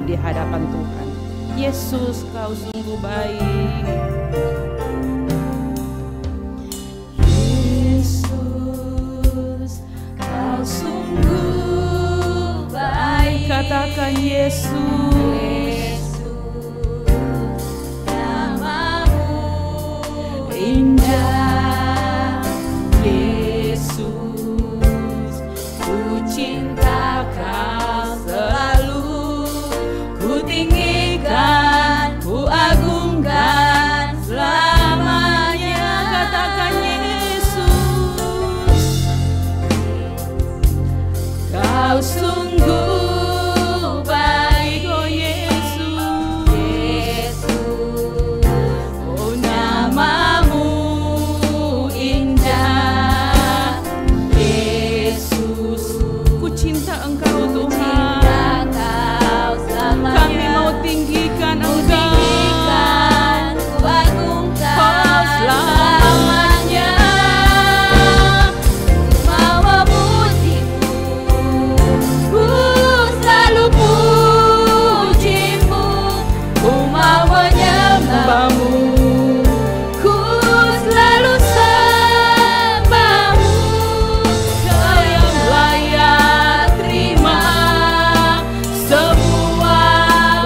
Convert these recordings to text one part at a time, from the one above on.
di hadapan Tuhan. Yesus, Kau sungguh baik. Yesus, Kau sungguh baik. Katakan Yesus. Indah Yesus, ku cinta Kau selalu, ku tinggikan, ku agungkan selamanya. Katakan Yesus, Kau sungguh baik, oh Yesus. Yesus, oh namamu indah, Yesus, Ku cinta Engkau cinta Tuhan. Kau selamanya. Kami mau tinggikan Ku Engkau. tinggikan, ku agungkan Oh, selamanya. Mau memujimu, ku selalu pujimu, ku mau menyembahmu, ku selalu sembahmu. Kau yang layak terima semua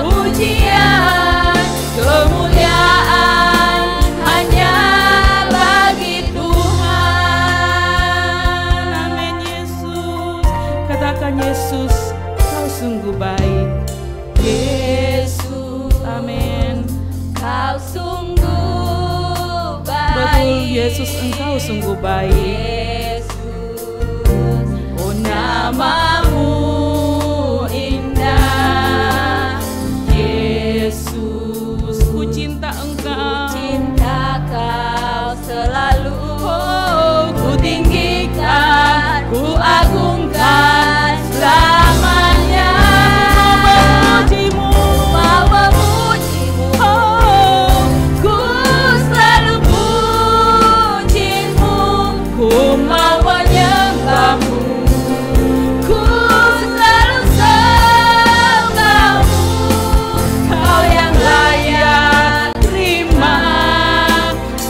pujian, kemuliaan hanya bagi Tuhan. Amin Yesus. Katakan Yesus, Kau sungguh baik. Yesus, Amin. Kau sungguh baik. Betul Yesus, Engkau sungguh baik. Yesus, oh namamu indah, Yesus, ku cinta Engkau. cinta Kau selalu. Oh, ku tinggikan, ku agungkan selamanya. Memujimu. Mau memujimu, Oh, ku selalu pujimu, ku mau menyembahmu, ku selalu sembahmu. Kau yang layak terima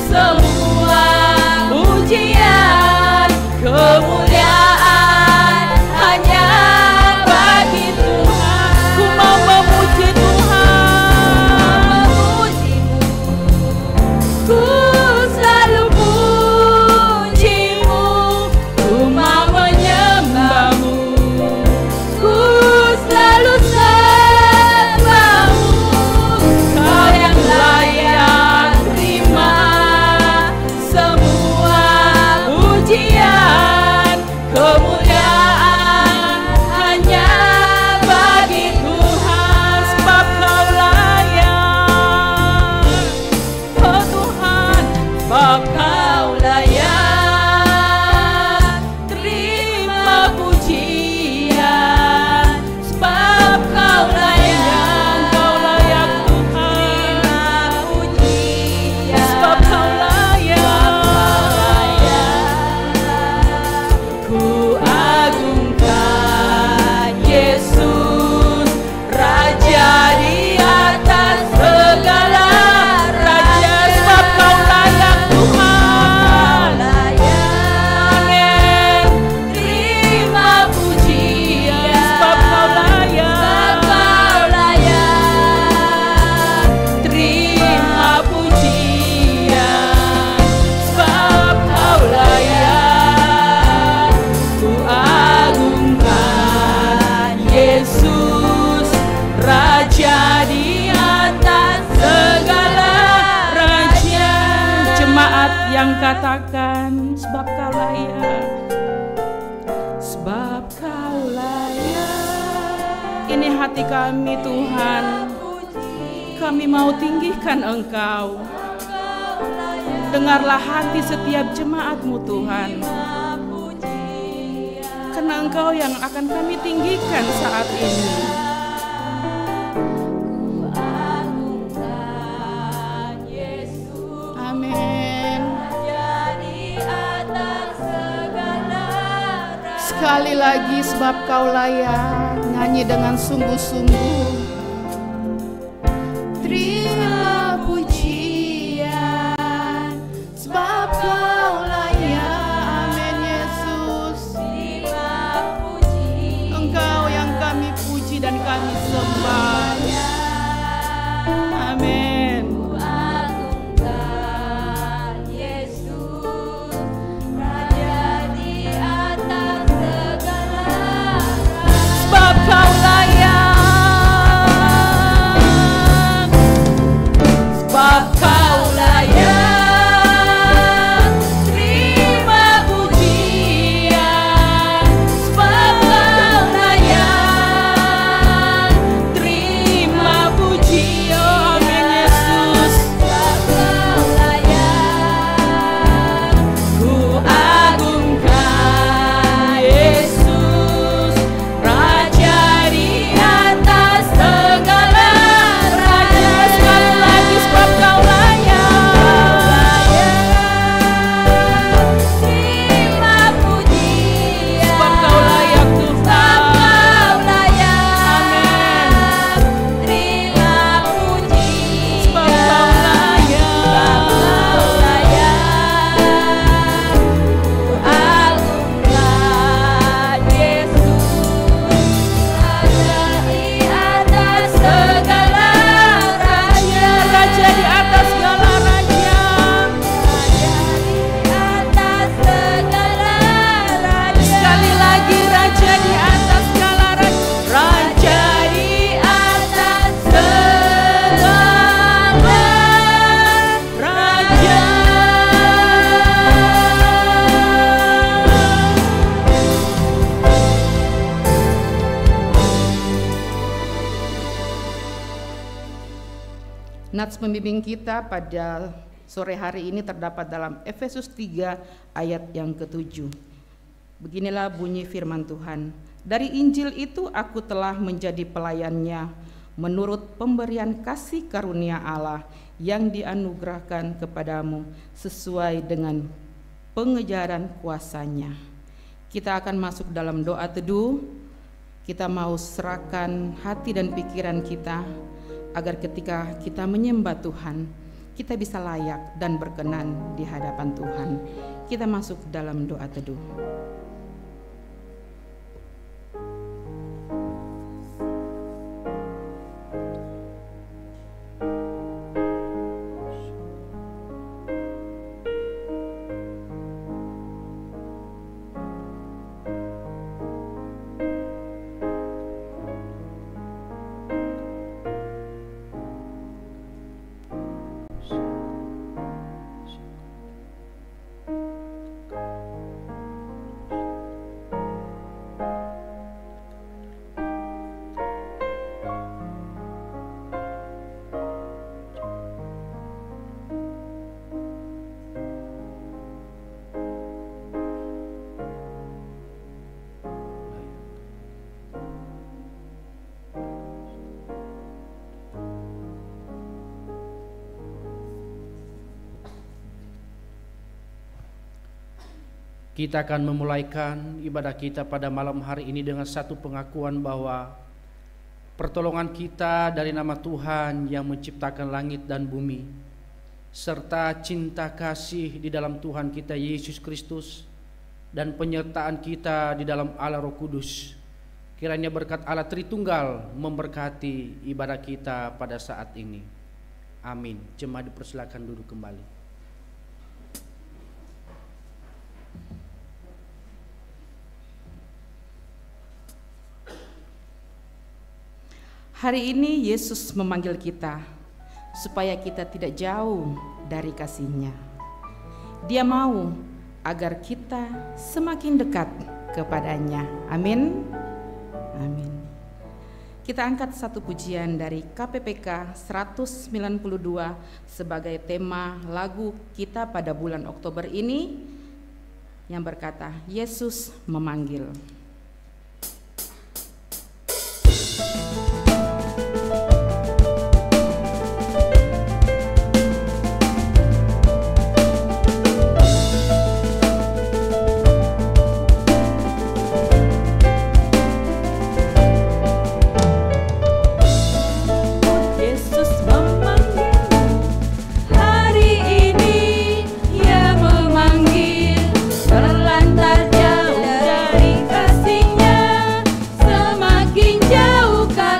semua pujian, kemuliaan hanya bagi Tuhan. ku mau memuji Tuhan. Memujimu, ku selalu pujimu, ku mau menyembahmu, ku selalu sembahmu. Kau yang layak terima semua pujian, kemuliaan hanya bagi Tuhan. Sebab Kau layak, oh Tuhan, sebab Kau layak terima pujian, sebab Kau layak, Kau layak Tuhan, terima pujian, sebab Kau layak. ku agungkan Yesus, Raja di atas segala raja, Sebab Kau layak Tuhan. Amin. Terima pujian, Sebab Kau layak. terima pujian, sebab Kau layak. Ku agungkan Yesus, Raja di atas segala raja. Jemaat yang katakan, sebab Kau layak, sebab Kau layak. Ini hati kami Tuhan, kami mau tinggikan Engkau. Dengarlah hati setiap jemaat-Mu Tuhan, karena Engkau yang akan kami tinggikan saat ini. Amin. Sekali lagi sebab Kau layak, nyanyi dengan sungguh-sungguh. sembah. Amin. Agungkan Yesus, Raja di atas segala. Sebab Kau layak, sebab Kau layak, terima pujian. Sebab Kau layak, terima pujian. Amin Yesus. Sebab Kau layak, ku agungkan Yesus, Raja di atas segala raja. Sekali lagi, sebab Kau layak, terima pujian. Sebab Kau layak Sebab Tuhan. Kau layak, terima pujian. Sebab Kau layak. Sebab Kau layak, ku agungkan Yesus, Raja di atas segala raja. Raja di atas segala raja. Raja di atas segala raja. Sekali lagi, Raja di atas segala raja. Raja di atas segala raja. Nats pembimbing kita pada sore hari ini terdapat dalam Efesus 3 ayat yang ke-7. Beginilah bunyi firman Tuhan. Dari Injil itu aku telah menjadi pelayannya menurut pemberian kasih karunia Allah yang dianugerahkan kepadamu sesuai dengan pengejaran kuasanya. Kita akan masuk dalam doa teduh. Kita mau serahkan hati dan pikiran kita agar ketika kita menyembah Tuhan, kita bisa layak dan berkenan di hadapan Tuhan. Kita masuk dalam doa teduh. Kita akan memulaikan ibadah kita pada malam hari ini dengan satu pengakuan bahwa pertolongan kita dari nama Tuhan yang menciptakan langit dan bumi, serta cinta kasih di dalam Tuhan kita Yesus Kristus dan penyertaan kita di dalam Allah Roh Kudus. Kiranya berkat Allah Tritunggal memberkati ibadah kita pada saat ini. Amin. Jemaat dipersilakan duduk kembali. Hari ini Yesus memanggil kita supaya kita tidak jauh dari kasih-Nya. Dia mau agar kita semakin dekat kepadanya. Amin. Amin. Kita angkat satu pujian dari KPPK 192 sebagai tema lagu kita pada bulan Oktober ini yang berkata, Yesus memanggil. Terlantar jauh dari kasih-Nya, semakin jauh kau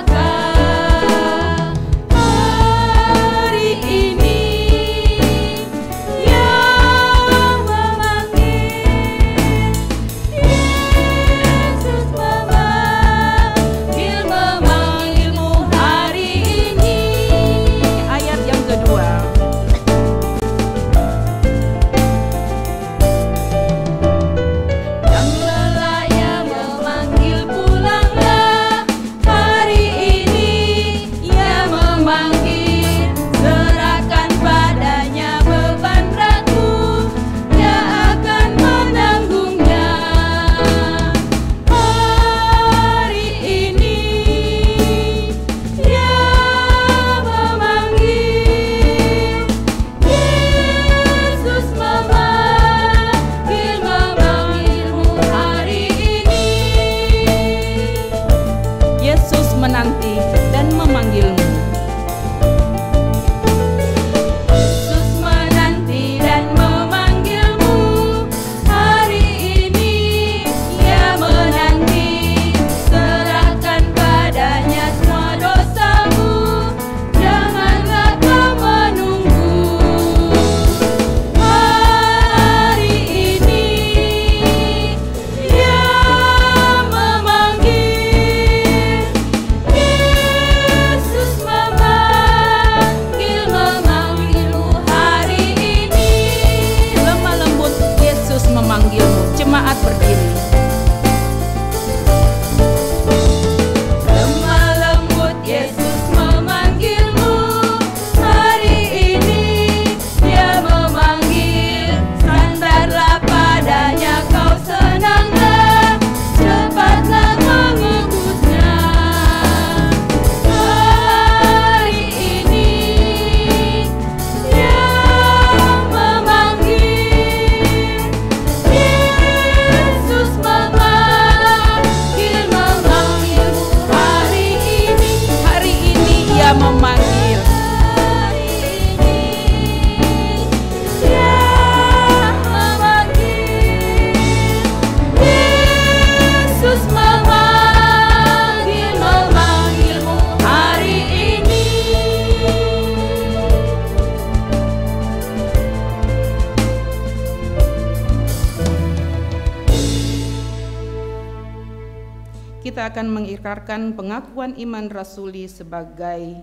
kita akan mengikrarkan pengakuan iman rasuli sebagai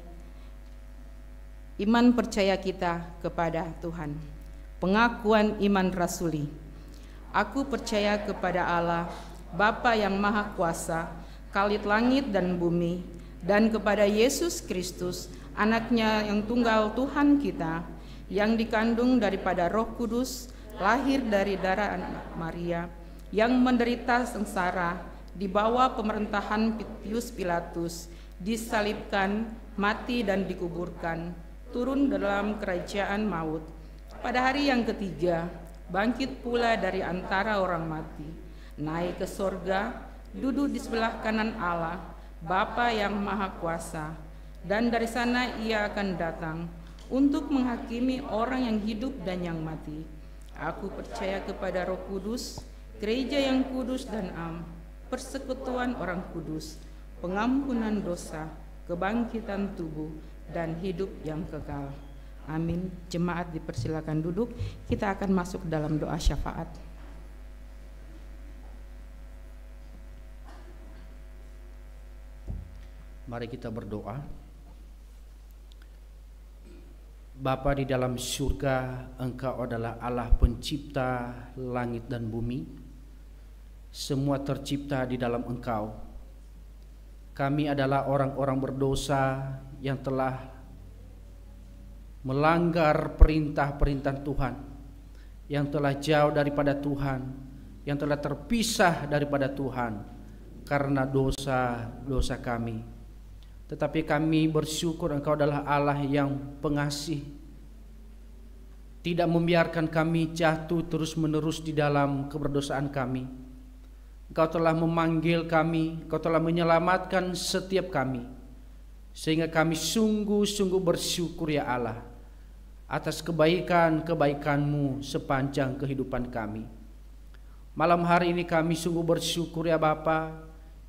iman percaya kita kepada Tuhan. Pengakuan iman rasuli. Aku percaya kepada Allah, Bapa yang Maha Kuasa, Khalid langit dan bumi, dan kepada Yesus Kristus, Anaknya yang tunggal Tuhan kita, yang dikandung daripada Roh Kudus, lahir dari darah Maria, yang menderita sengsara di bawah pemerintahan Pontius Pilatus, disalibkan, mati dan dikuburkan, turun dalam kerajaan maut. Pada hari yang ketiga, bangkit pula dari antara orang mati, naik ke sorga, duduk di sebelah kanan Allah, Bapa yang Maha Kuasa, dan dari sana ia akan datang untuk menghakimi orang yang hidup dan yang mati. Aku percaya kepada Roh Kudus, gereja yang kudus dan am, persekutuan orang kudus, pengampunan dosa, kebangkitan tubuh, dan hidup yang kekal. Amin. Jemaat dipersilakan duduk. Kita akan masuk dalam doa syafaat. Mari kita berdoa. Bapa di dalam surga, Engkau adalah Allah pencipta langit dan bumi. Semua tercipta di dalam Engkau. Kami adalah orang-orang berdosa yang telah melanggar perintah-perintah Tuhan, yang telah jauh daripada Tuhan, yang telah terpisah daripada Tuhan karena dosa-dosa kami. Tetapi kami bersyukur Engkau adalah Allah yang pengasih, tidak membiarkan kami jatuh terus-menerus di dalam keberdosaan kami. Engkau telah memanggil kami, Engkau telah menyelamatkan setiap kami, sehingga kami sungguh-sungguh bersyukur ya Allah atas kebaikan-kebaikan-Mu sepanjang kehidupan kami. Malam hari ini kami sungguh bersyukur ya Bapa,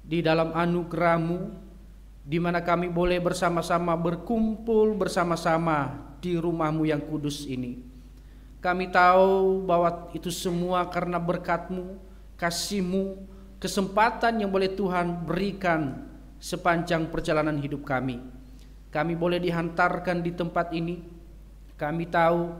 di dalam anugerah-Mu, di mana kami boleh bersama-sama berkumpul bersama-sama di rumah-Mu yang kudus ini. Kami tahu bahwa itu semua karena berkat-Mu, kasih-Mu, kesempatan yang boleh Tuhan berikan sepanjang perjalanan hidup kami. Kami boleh dihantarkan di tempat ini. Kami tahu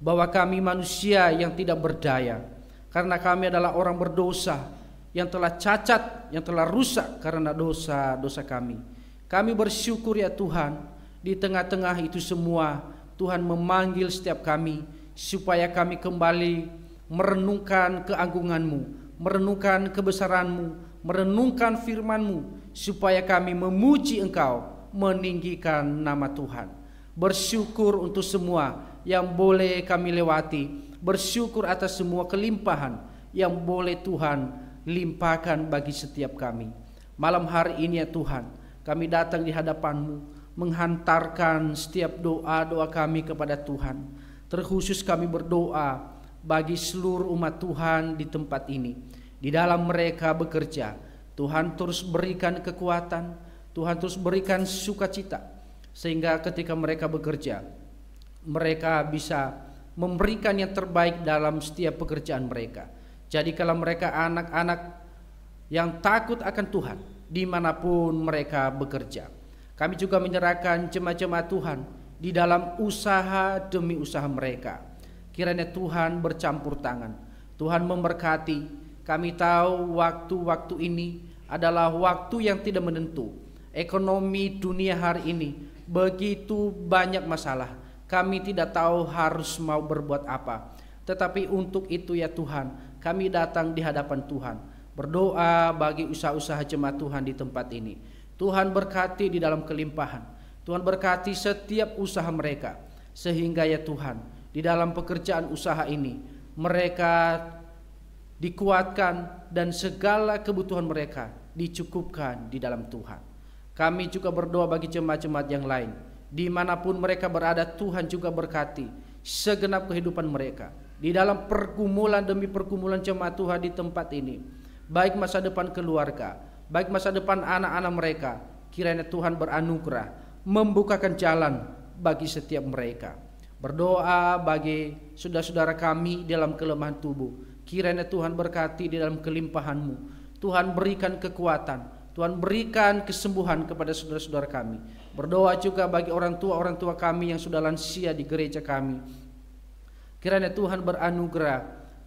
bahwa kami manusia yang tidak berdaya, karena kami adalah orang berdosa yang telah cacat, yang telah rusak karena dosa-dosa kami. Kami bersyukur ya Tuhan, di tengah-tengah itu semua Tuhan memanggil setiap kami supaya kami kembali merenungkan keagungan-Mu, merenungkan kebesaran-Mu, merenungkan firman-Mu, supaya kami memuji Engkau, meninggikan nama Tuhan. Bersyukur untuk semua yang boleh kami lewati, bersyukur atas semua kelimpahan yang boleh Tuhan limpahkan bagi setiap kami. Malam hari ini ya Tuhan, kami datang di hadapan-Mu, menghantarkan setiap doa-doa kami kepada Tuhan. Terkhusus kami berdoa bagi seluruh umat Tuhan di tempat ini. Di dalam mereka bekerja, Tuhan terus berikan kekuatan, Tuhan terus berikan sukacita, sehingga ketika mereka bekerja, mereka bisa memberikan yang terbaik dalam setiap pekerjaan mereka. Jadi kalau mereka anak-anak yang takut akan Tuhan dimanapun mereka bekerja. Kami juga menyerahkan jemaat-jemaat Tuhan di dalam usaha demi usaha mereka. Kiranya Tuhan bercampur tangan, Tuhan memberkati. Kami tahu waktu-waktu ini adalah waktu yang tidak menentu. Ekonomi dunia hari ini begitu banyak masalah. Kami tidak tahu harus mau berbuat apa. Tetapi untuk itu ya Tuhan, kami datang di hadapan Tuhan, berdoa bagi usaha-usaha jemaat Tuhan di tempat ini. Tuhan berkati di dalam kelimpahan, Tuhan berkati setiap usaha mereka, sehingga ya Tuhan, di dalam pekerjaan usaha ini mereka dikuatkan dan segala kebutuhan mereka dicukupkan di dalam Tuhan. Kami juga berdoa bagi jemaat-jemaat yang lain, dimanapun mereka berada. Tuhan juga berkati segenap kehidupan mereka di dalam pergumulan demi pergumulan jemaat Tuhan di tempat ini, baik masa depan keluarga, baik masa depan anak-anak mereka. Kiranya Tuhan beranugerah membukakan jalan bagi setiap mereka. Berdoa bagi saudara-saudara kami dalam kelemahan tubuh, kiranya Tuhan berkati di dalam kelimpahan-Mu. Tuhan berikan kekuatan, Tuhan berikan kesembuhan kepada saudara-saudara kami. Berdoa juga bagi orang tua kami yang sudah lansia di gereja kami. Kiranya Tuhan beranugerah,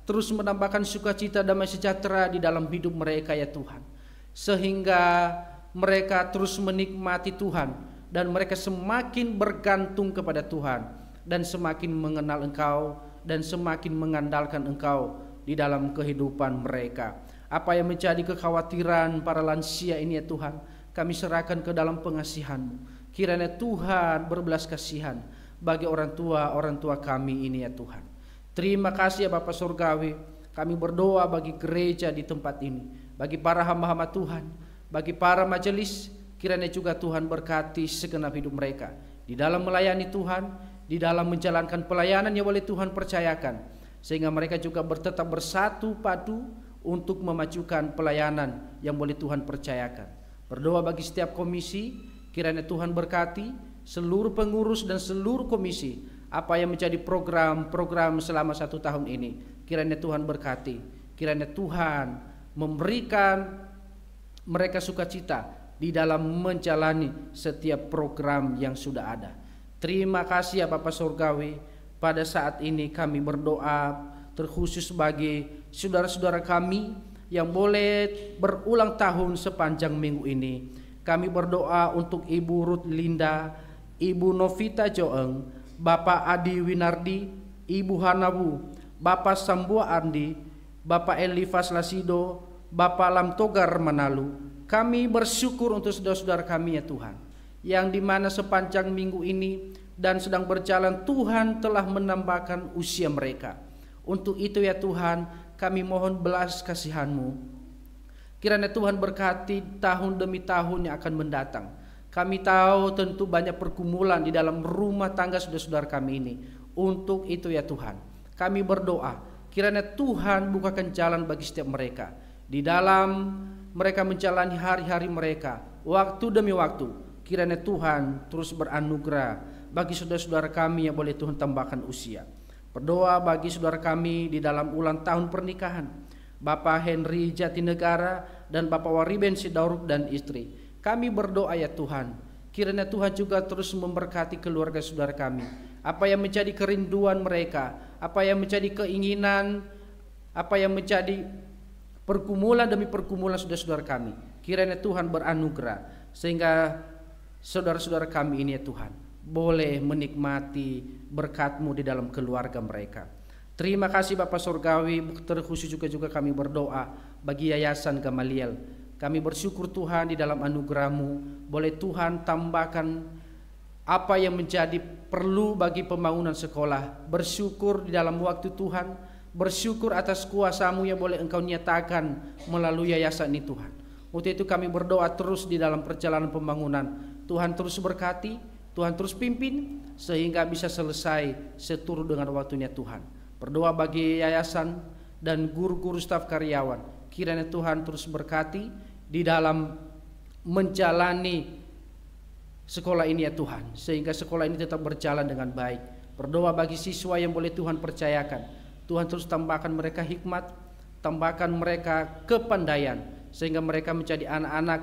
terus menambahkan sukacita damai sejahtera di dalam hidup mereka ya Tuhan. Sehingga mereka terus menikmati Tuhan dan mereka semakin bergantung kepada Tuhan dan semakin mengenal Engkau dan semakin mengandalkan Engkau di dalam kehidupan mereka. Apa yang menjadi kekhawatiran para lansia ini ya Tuhan, kami serahkan ke dalam pengasihan-Mu. Kiranya Tuhan berbelas kasihan bagi orang tua kami ini ya Tuhan. Terima kasih ya Bapa Surgawi. Kami berdoa bagi gereja di tempat ini, bagi para hamba-hamba Tuhan, bagi para majelis. Kiranya juga Tuhan berkati segenap hidup mereka di dalam melayani Tuhan, di dalam menjalankan pelayanan yang boleh Tuhan percayakan, sehingga mereka juga tetap bersatu padu untuk memajukan pelayanan yang boleh Tuhan percayakan. Berdoa bagi setiap komisi, kiranya Tuhan berkati seluruh pengurus dan seluruh komisi. Apa yang menjadi program-program selama 1 tahun ini, kiranya Tuhan berkati. Kiranya Tuhan memberikan mereka sukacita di dalam menjalani setiap program yang sudah ada. Terima kasih ya Bapa Surgawi. Pada saat ini kami berdoa terkhusus bagi saudara-saudara kami yang boleh berulang tahun sepanjang minggu ini. Kami berdoa untuk Ibu Ruth Linda, Ibu Novita Joeng, Bapak Adi Winardi, Ibu Hanabu, Bapak Sambua Andi, Bapak Elifas Lasido, Bapak Lamtogar Manalu. Kami bersyukur untuk saudara-saudara kami ya Tuhan, yang dimana sepanjang minggu ini dan sedang berjalan Tuhan telah menambahkan usia mereka. Untuk itu ya Tuhan, kami mohon belas kasihan-Mu. Kiranya Tuhan berkati tahun demi tahun yang akan mendatang. Kami tahu tentu banyak pergumulan di dalam rumah tangga saudara-saudara kami ini. Untuk itu ya Tuhan, kami berdoa kiranya Tuhan bukakan jalan bagi setiap mereka. Di dalam mereka menjalani hari-hari mereka, waktu demi waktu, kiranya Tuhan terus beranugerah bagi saudara-saudara kami yang boleh Tuhan tambahkan usia. Berdoa bagi saudara kami di dalam ulang tahun pernikahan, Bapak Henry Jatinegara dan Bapak Wariben Sidauruk dan istri. Kami berdoa ya Tuhan, kiranya Tuhan juga terus memberkati keluarga saudara kami. Apa yang menjadi kerinduan mereka, apa yang menjadi keinginan, apa yang menjadi pergumulan demi pergumulan saudara-saudara kami, kiranya Tuhan beranugerah sehingga saudara-saudara kami ini ya Tuhan boleh menikmati berkat-Mu di dalam keluarga mereka. Terima kasih Bapak Surgawi. Terkhusus juga kami berdoa bagi Yayasan Gamaliel. Kami bersyukur Tuhan di dalam anugerah-Mu boleh Tuhan tambahkan apa yang menjadi perlu bagi pembangunan sekolah. Bersyukur di dalam waktu Tuhan, bersyukur atas kuasa-Mu yang boleh Engkau nyatakan melalui yayasan ini Tuhan. Untuk itu kami berdoa terus di dalam perjalanan pembangunan. Tuhan terus berkati, Tuhan terus pimpin sehingga bisa selesai seturut dengan waktunya Tuhan. Berdoa bagi yayasan dan guru-guru staf karyawan. Kiranya Tuhan terus berkati di dalam menjalani sekolah ini ya Tuhan, sehingga sekolah ini tetap berjalan dengan baik. Berdoa bagi siswa yang boleh Tuhan percayakan. Tuhan terus tambahkan mereka hikmat, tambahkan mereka kepandaian, sehingga mereka menjadi anak-anak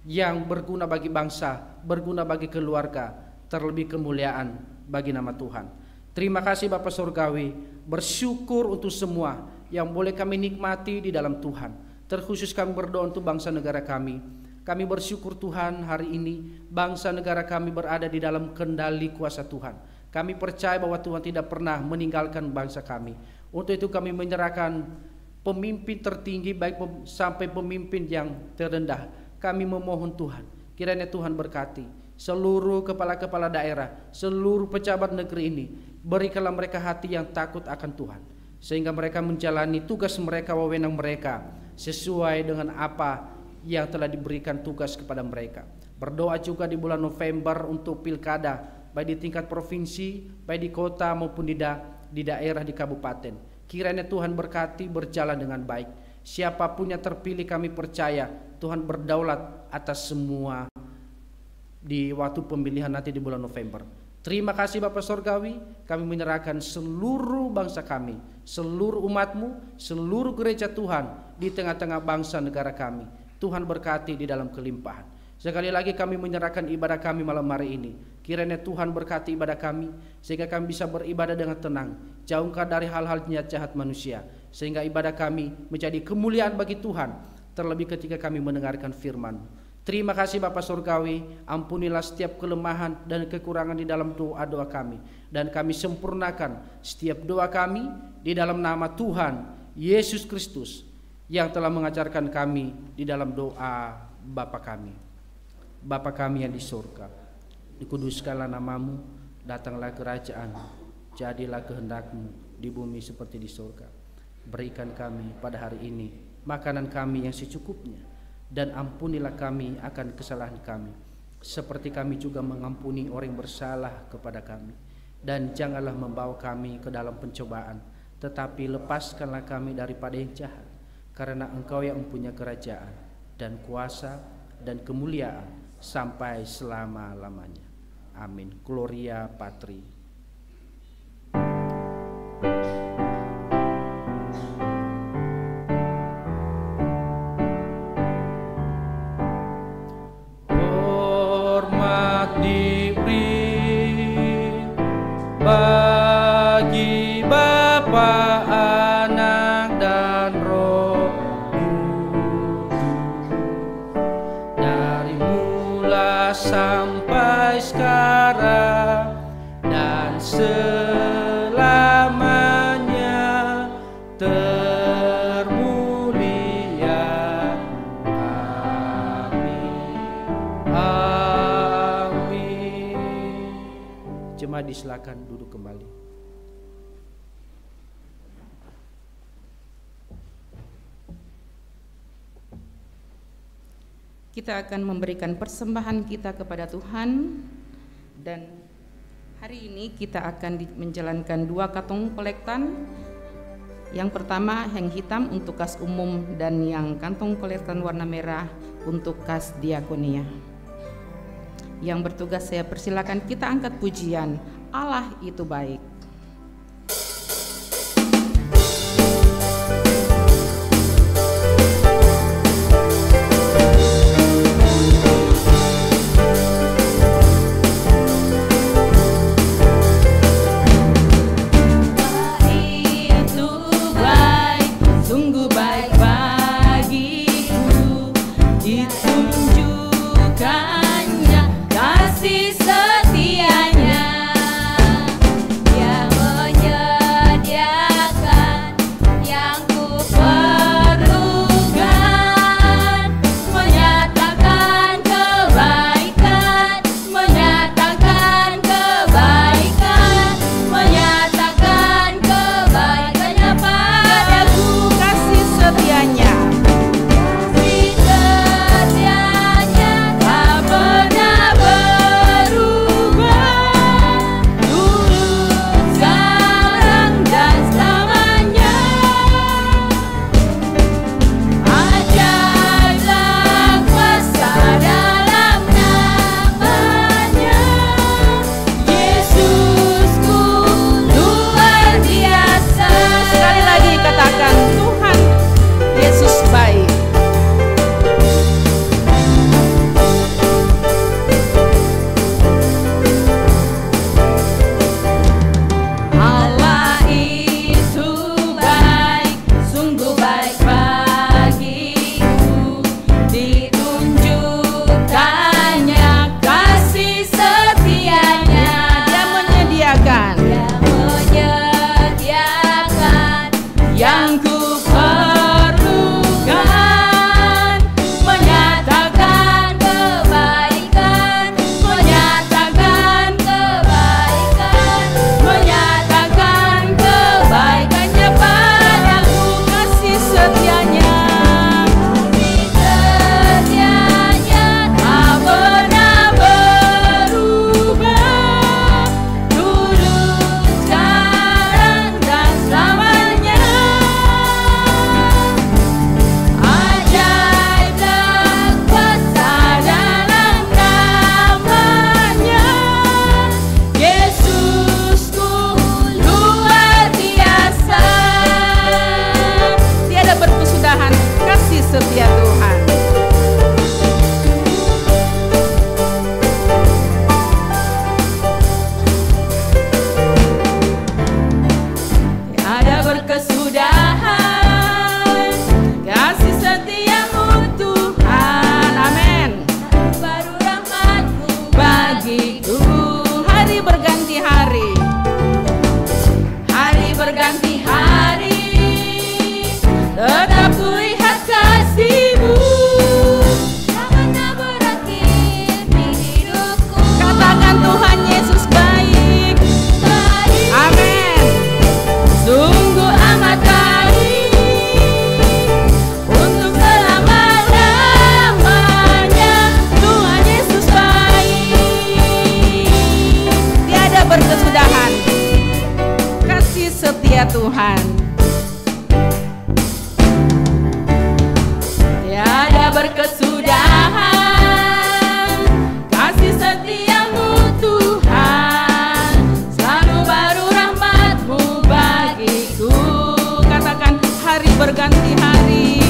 yang berguna bagi bangsa, berguna bagi keluarga, terlebih kemuliaan bagi nama Tuhan. Terima kasih Bapak Surgawi, bersyukur untuk semua yang boleh kami nikmati di dalam Tuhan. Terkhusus kami berdoa untuk bangsa negara kami. Kami bersyukur Tuhan hari ini bangsa negara kami berada di dalam kendali kuasa Tuhan. Kami percaya bahwa Tuhan tidak pernah meninggalkan bangsa kami. Untuk itu kami menyerahkan pemimpin tertinggi baik sampai pemimpin yang terendah. Kami memohon Tuhan, kiranya Tuhan berkati seluruh kepala-kepala daerah, seluruh pejabat negeri ini. Berikanlah mereka hati yang takut akan Tuhan, sehingga mereka menjalani tugas mereka, wewenang mereka sesuai dengan apa yang telah diberikan tugas kepada mereka. Berdoa juga di bulan November untuk pilkada, baik di tingkat provinsi, baik di kota maupun di daerah, di kabupaten. Kiranya Tuhan berkati berjalan dengan baik. Siapapun yang terpilih kami percaya Tuhan berdaulat atas semua di waktu pemilihan nanti di bulan November. Terima kasih Bapa Sorgawi, kami menyerahkan seluruh bangsa kami, seluruh umat-Mu, seluruh gereja Tuhan di tengah-tengah bangsa negara kami. Tuhan berkati di dalam kelimpahan. Sekali lagi kami menyerahkan ibadah kami malam hari ini. Kiranya Tuhan berkati ibadah kami, sehingga kami bisa beribadah dengan tenang, jauhkan dari hal-hal niat jahat manusia, sehingga ibadah kami menjadi kemuliaan bagi Tuhan, terlebih ketika kami mendengarkan firman-Mu. Terima kasih Bapa Surgawi, ampunilah setiap kelemahan dan kekurangan di dalam doa-doa kami, dan kami sempurnakan setiap doa kami di dalam nama Tuhan Yesus Kristus yang telah mengajarkan kami di dalam doa Bapa kami. Bapa kami yang di surga, dikuduskanlah namamu, datanglah kerajaan-Mu, jadilah kehendak-Mu di bumi seperti di surga. Berikan kami pada hari ini makanan kami yang secukupnya, dan ampunilah kami akan kesalahan kami, seperti kami juga mengampuni orang yang bersalah kepada kami. Dan janganlah membawa kami ke dalam pencobaan, tetapi lepaskanlah kami daripada yang jahat, karena Engkau yang mempunyai kerajaan dan kuasa dan kemuliaan sampai selama-lamanya. Amin. Gloria Patri. Hormat diberi bagi Bapa, Anak, dan Roh Kudus, dari mula sampai sekarang dan selamanya termulia. Amin. Amin. Jemaat disilakan duduk kembali. Kita akan memberikan persembahan kita kepada Tuhan, dan hari ini kita akan menjalankan 2 kantong kolektan. Yang pertama yang hitam untuk kas umum, dan yang kantong kolektan warna merah untuk kas diakonia. Yang bertugas saya persilakan kita angkat pujian Allah itu baik. Ditunjukkannya kasih setianya. Tuhan. Tiada berkesudahan kasih setiamu Tuhan, selalu baru rahmat-Mu bagiku. Katakan hari berganti hari,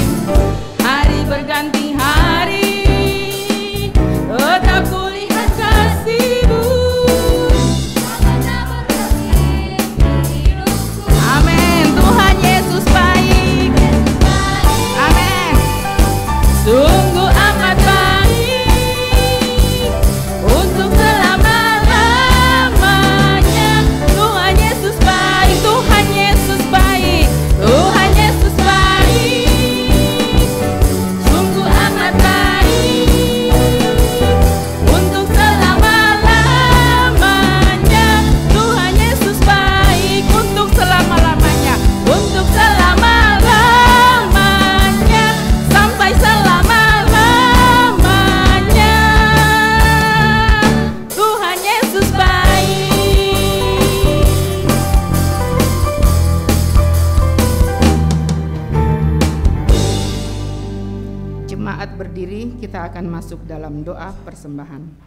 Hari berganti hari, tetap kulihat kasih-Mu. amin. Tuhan Yesus baik, amin. Sungguh amat baik untuk selama-lamanya. Tuhan Yesus baik, Tuhan Yesus baik, Tuhan Yesus baik, sungguh amat baik untuk selama-lamanya. Tuhan Yesus baik untuk selama-lamanya, Untuk selama-lamanya, sampai selama-lamanya. Tuhan Yesus baik. Jemaat berdiri, kita akan masuk dalam doa persembahan.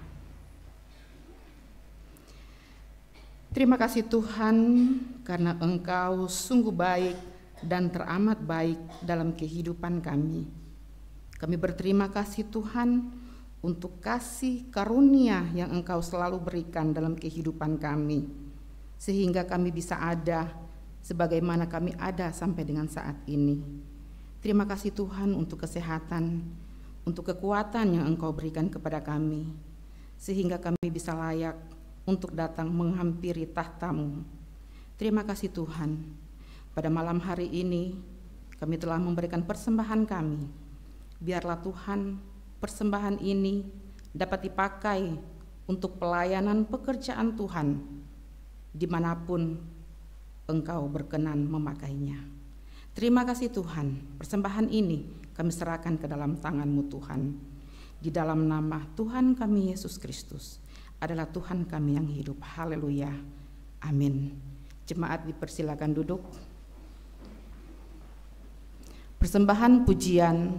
Terima kasih Tuhan karena Engkau sungguh baik dan teramat baik dalam kehidupan kami. Kami berterima kasih Tuhan untuk kasih karunia yang Engkau selalu berikan dalam kehidupan kami, sehingga kami bisa ada sebagaimana kami ada sampai dengan saat ini. Terima kasih Tuhan untuk kesehatan, untuk kekuatan yang Engkau berikan kepada kami, sehingga kami bisa layak untuk datang menghampiri tahta-Mu. Terima kasih Tuhan, pada malam hari ini kami telah memberikan persembahan kami. Biarlah Tuhan persembahan ini dapat dipakai untuk pelayanan pekerjaan Tuhan dimanapun Engkau berkenan memakainya. Terima kasih Tuhan, persembahan ini kami serahkan ke dalam tangan-Mu Tuhan. Di dalam nama Tuhan kami Yesus Kristus adalah Tuhan kami yang hidup. Haleluya. Amin. Jemaat dipersilakan duduk. Persembahan pujian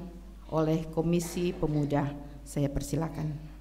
oleh Komisi Pemuda, saya persilakan.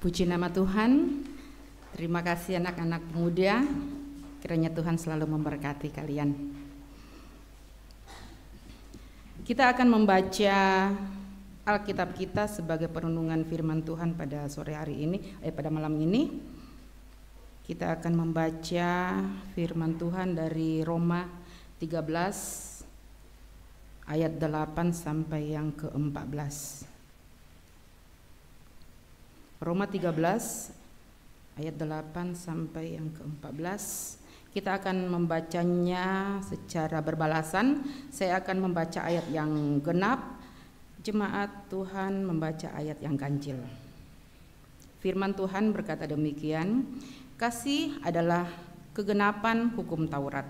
Puji nama Tuhan. Terima kasih anak-anak muda. Kiranya Tuhan selalu memberkati kalian. Kita akan membaca Alkitab kita sebagai perenungan firman Tuhan pada sore hari ini, pada malam ini. Kita akan membaca firman Tuhan dari Roma 13 ayat 8 sampai yang ke-14. Roma 13 ayat 8 sampai yang ke-14. Kita akan membacanya secara berbalasan. Saya akan membaca ayat yang genap, jemaat Tuhan membaca ayat yang ganjil. Firman Tuhan berkata demikian, kasih adalah kegenapan hukum Taurat.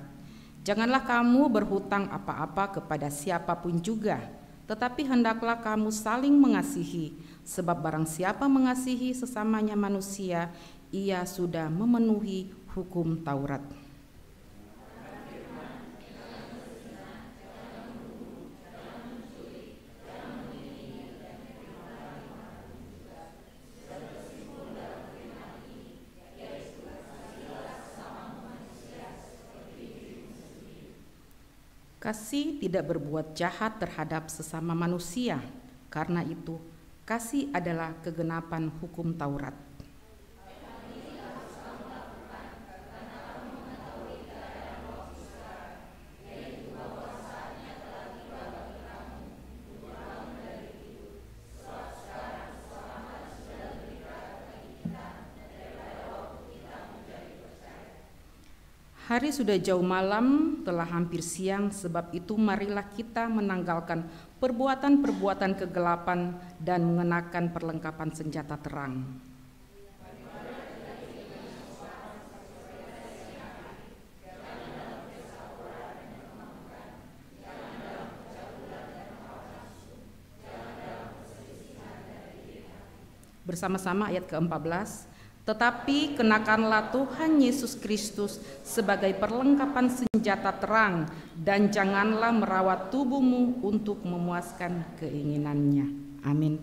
Janganlah kamu berhutang apa-apa kepada siapapun juga, tetapi hendaklah kamu saling mengasihi, sebab barang siapa mengasihi sesamanya manusia, ia sudah memenuhi hukum Taurat. Kasih tidak berbuat jahat terhadap sesama manusia, karena itu kasih adalah kegenapan hukum Taurat. Hari sudah jauh malam, telah hampir siang, sebab itu marilah kita menanggalkan perbuatan-perbuatan kegelapan dan mengenakan perlengkapan senjata terang. Bersama-sama ayat ke-14. Tetapi kenakanlah Tuhan Yesus Kristus sebagai perlengkapan senjata terang, dan janganlah merawat tubuhmu untuk memuaskan keinginannya. Amin.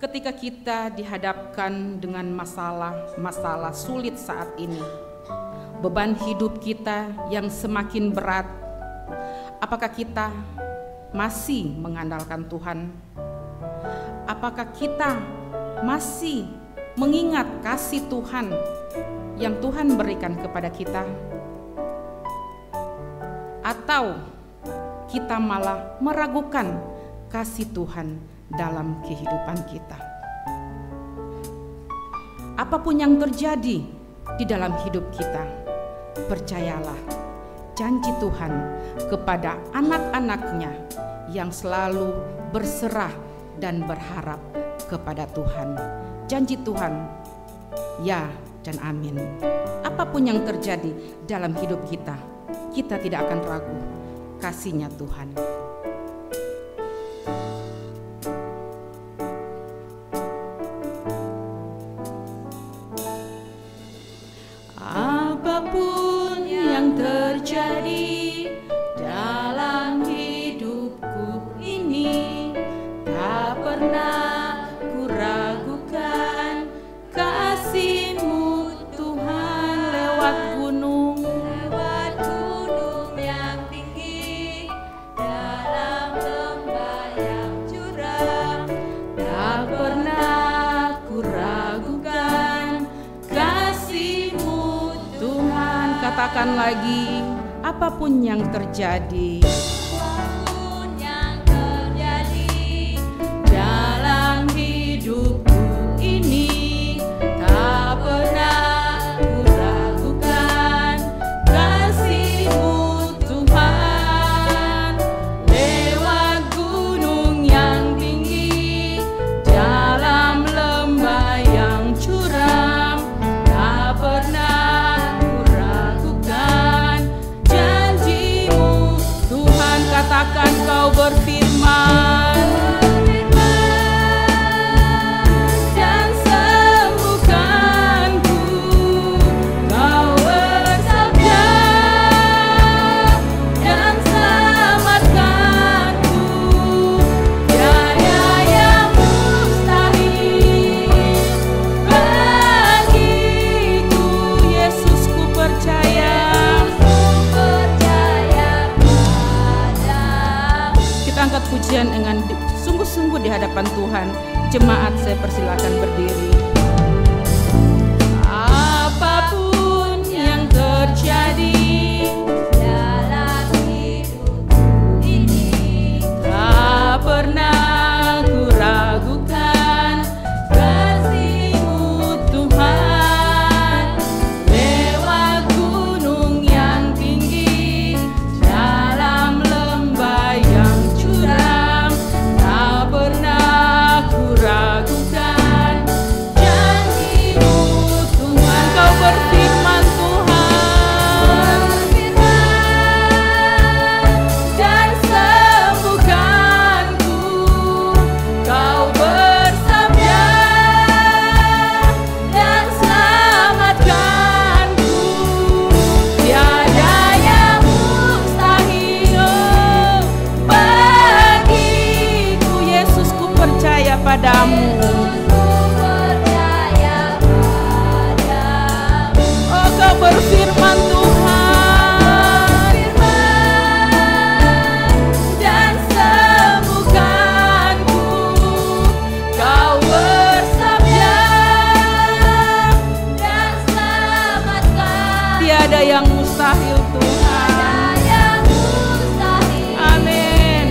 Ketika kita dihadapkan dengan masalah sulit saat ini, beban hidup kita yang semakin berat, apakah kita masih mengandalkan Tuhan? Apakah kita masih mengingat kasih Tuhan yang Tuhan berikan kepada kita? Atau kita malah meragukan kasih Tuhan dalam kehidupan kita? Apapun yang terjadi di dalam hidup kita, percayalah, janji Tuhan kepada anak-anaknya yang selalu berserah dan berharap kepada Tuhan. Janji Tuhan, ya dan amin. Apapun yang terjadi dalam hidup kita, kita tidak akan ragu kasih-Nya Tuhan. Apapun yang terjadi dalam hidupku ini, tak pernah kuragukan kasih-Mu Tuhan. Lewat gunung yang tinggi, dalam lembah yang curam, tak pernah kuragukan kasih-Mu Tuhan. Katakan lagi, apapun yang terjadi, apapun yang terjadi dalam hidupku ini, tak pernah kuragukan kasih-Mu Tuhan. Lewat gunung yang tinggi, dalam lembah yang curam, tak pernah kuragukan janji-Mu Tuhan. persilakan berdiri. Apapun yang terjadi dalam hidupku ini, tak pernah ku ragukan kasih-Mu Tuhan. Lewat gunung yang tinggi, dalam lembah yang curam, tak pernah ku ragukan janji-Mu Tuhan. Kau berfirman Tuhan, dan sembuhkanku. Kau bersabda dan selamatkanku. Tiada yang mustahil bagiku. Yesus, ku percaya padamu. Oh, Kau berfirman Tuhan, dan sembuhkanku. Kau bersabda dan selamatkan. tiada yang mustahil Tuhan. Yang mustahil Amin.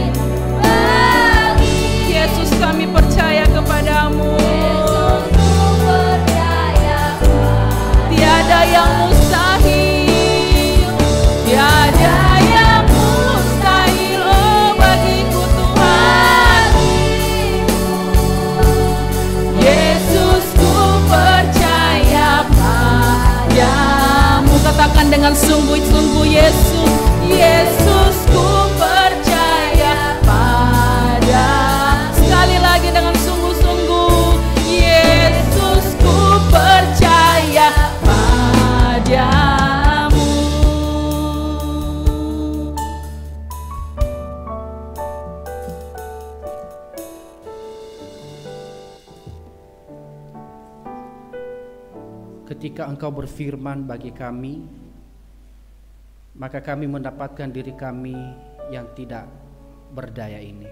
bagi Yesus, kami percaya kepadamu. Yesus, ku percaya Tiada yang mustahil, tiada yang mustahil, oh bagiku Tuhan. Yesus, ku percaya padamu. Katakan dengan sungguh-sungguh, Yesus, Yesus, ku percaya padamu. Sekali lagi dengan sungguh-sungguh, Yesus, ku percaya padamu. Ketika Engkau berfirman bagi kami, maka kami mendapatkan diri kami yang tidak berdaya ini.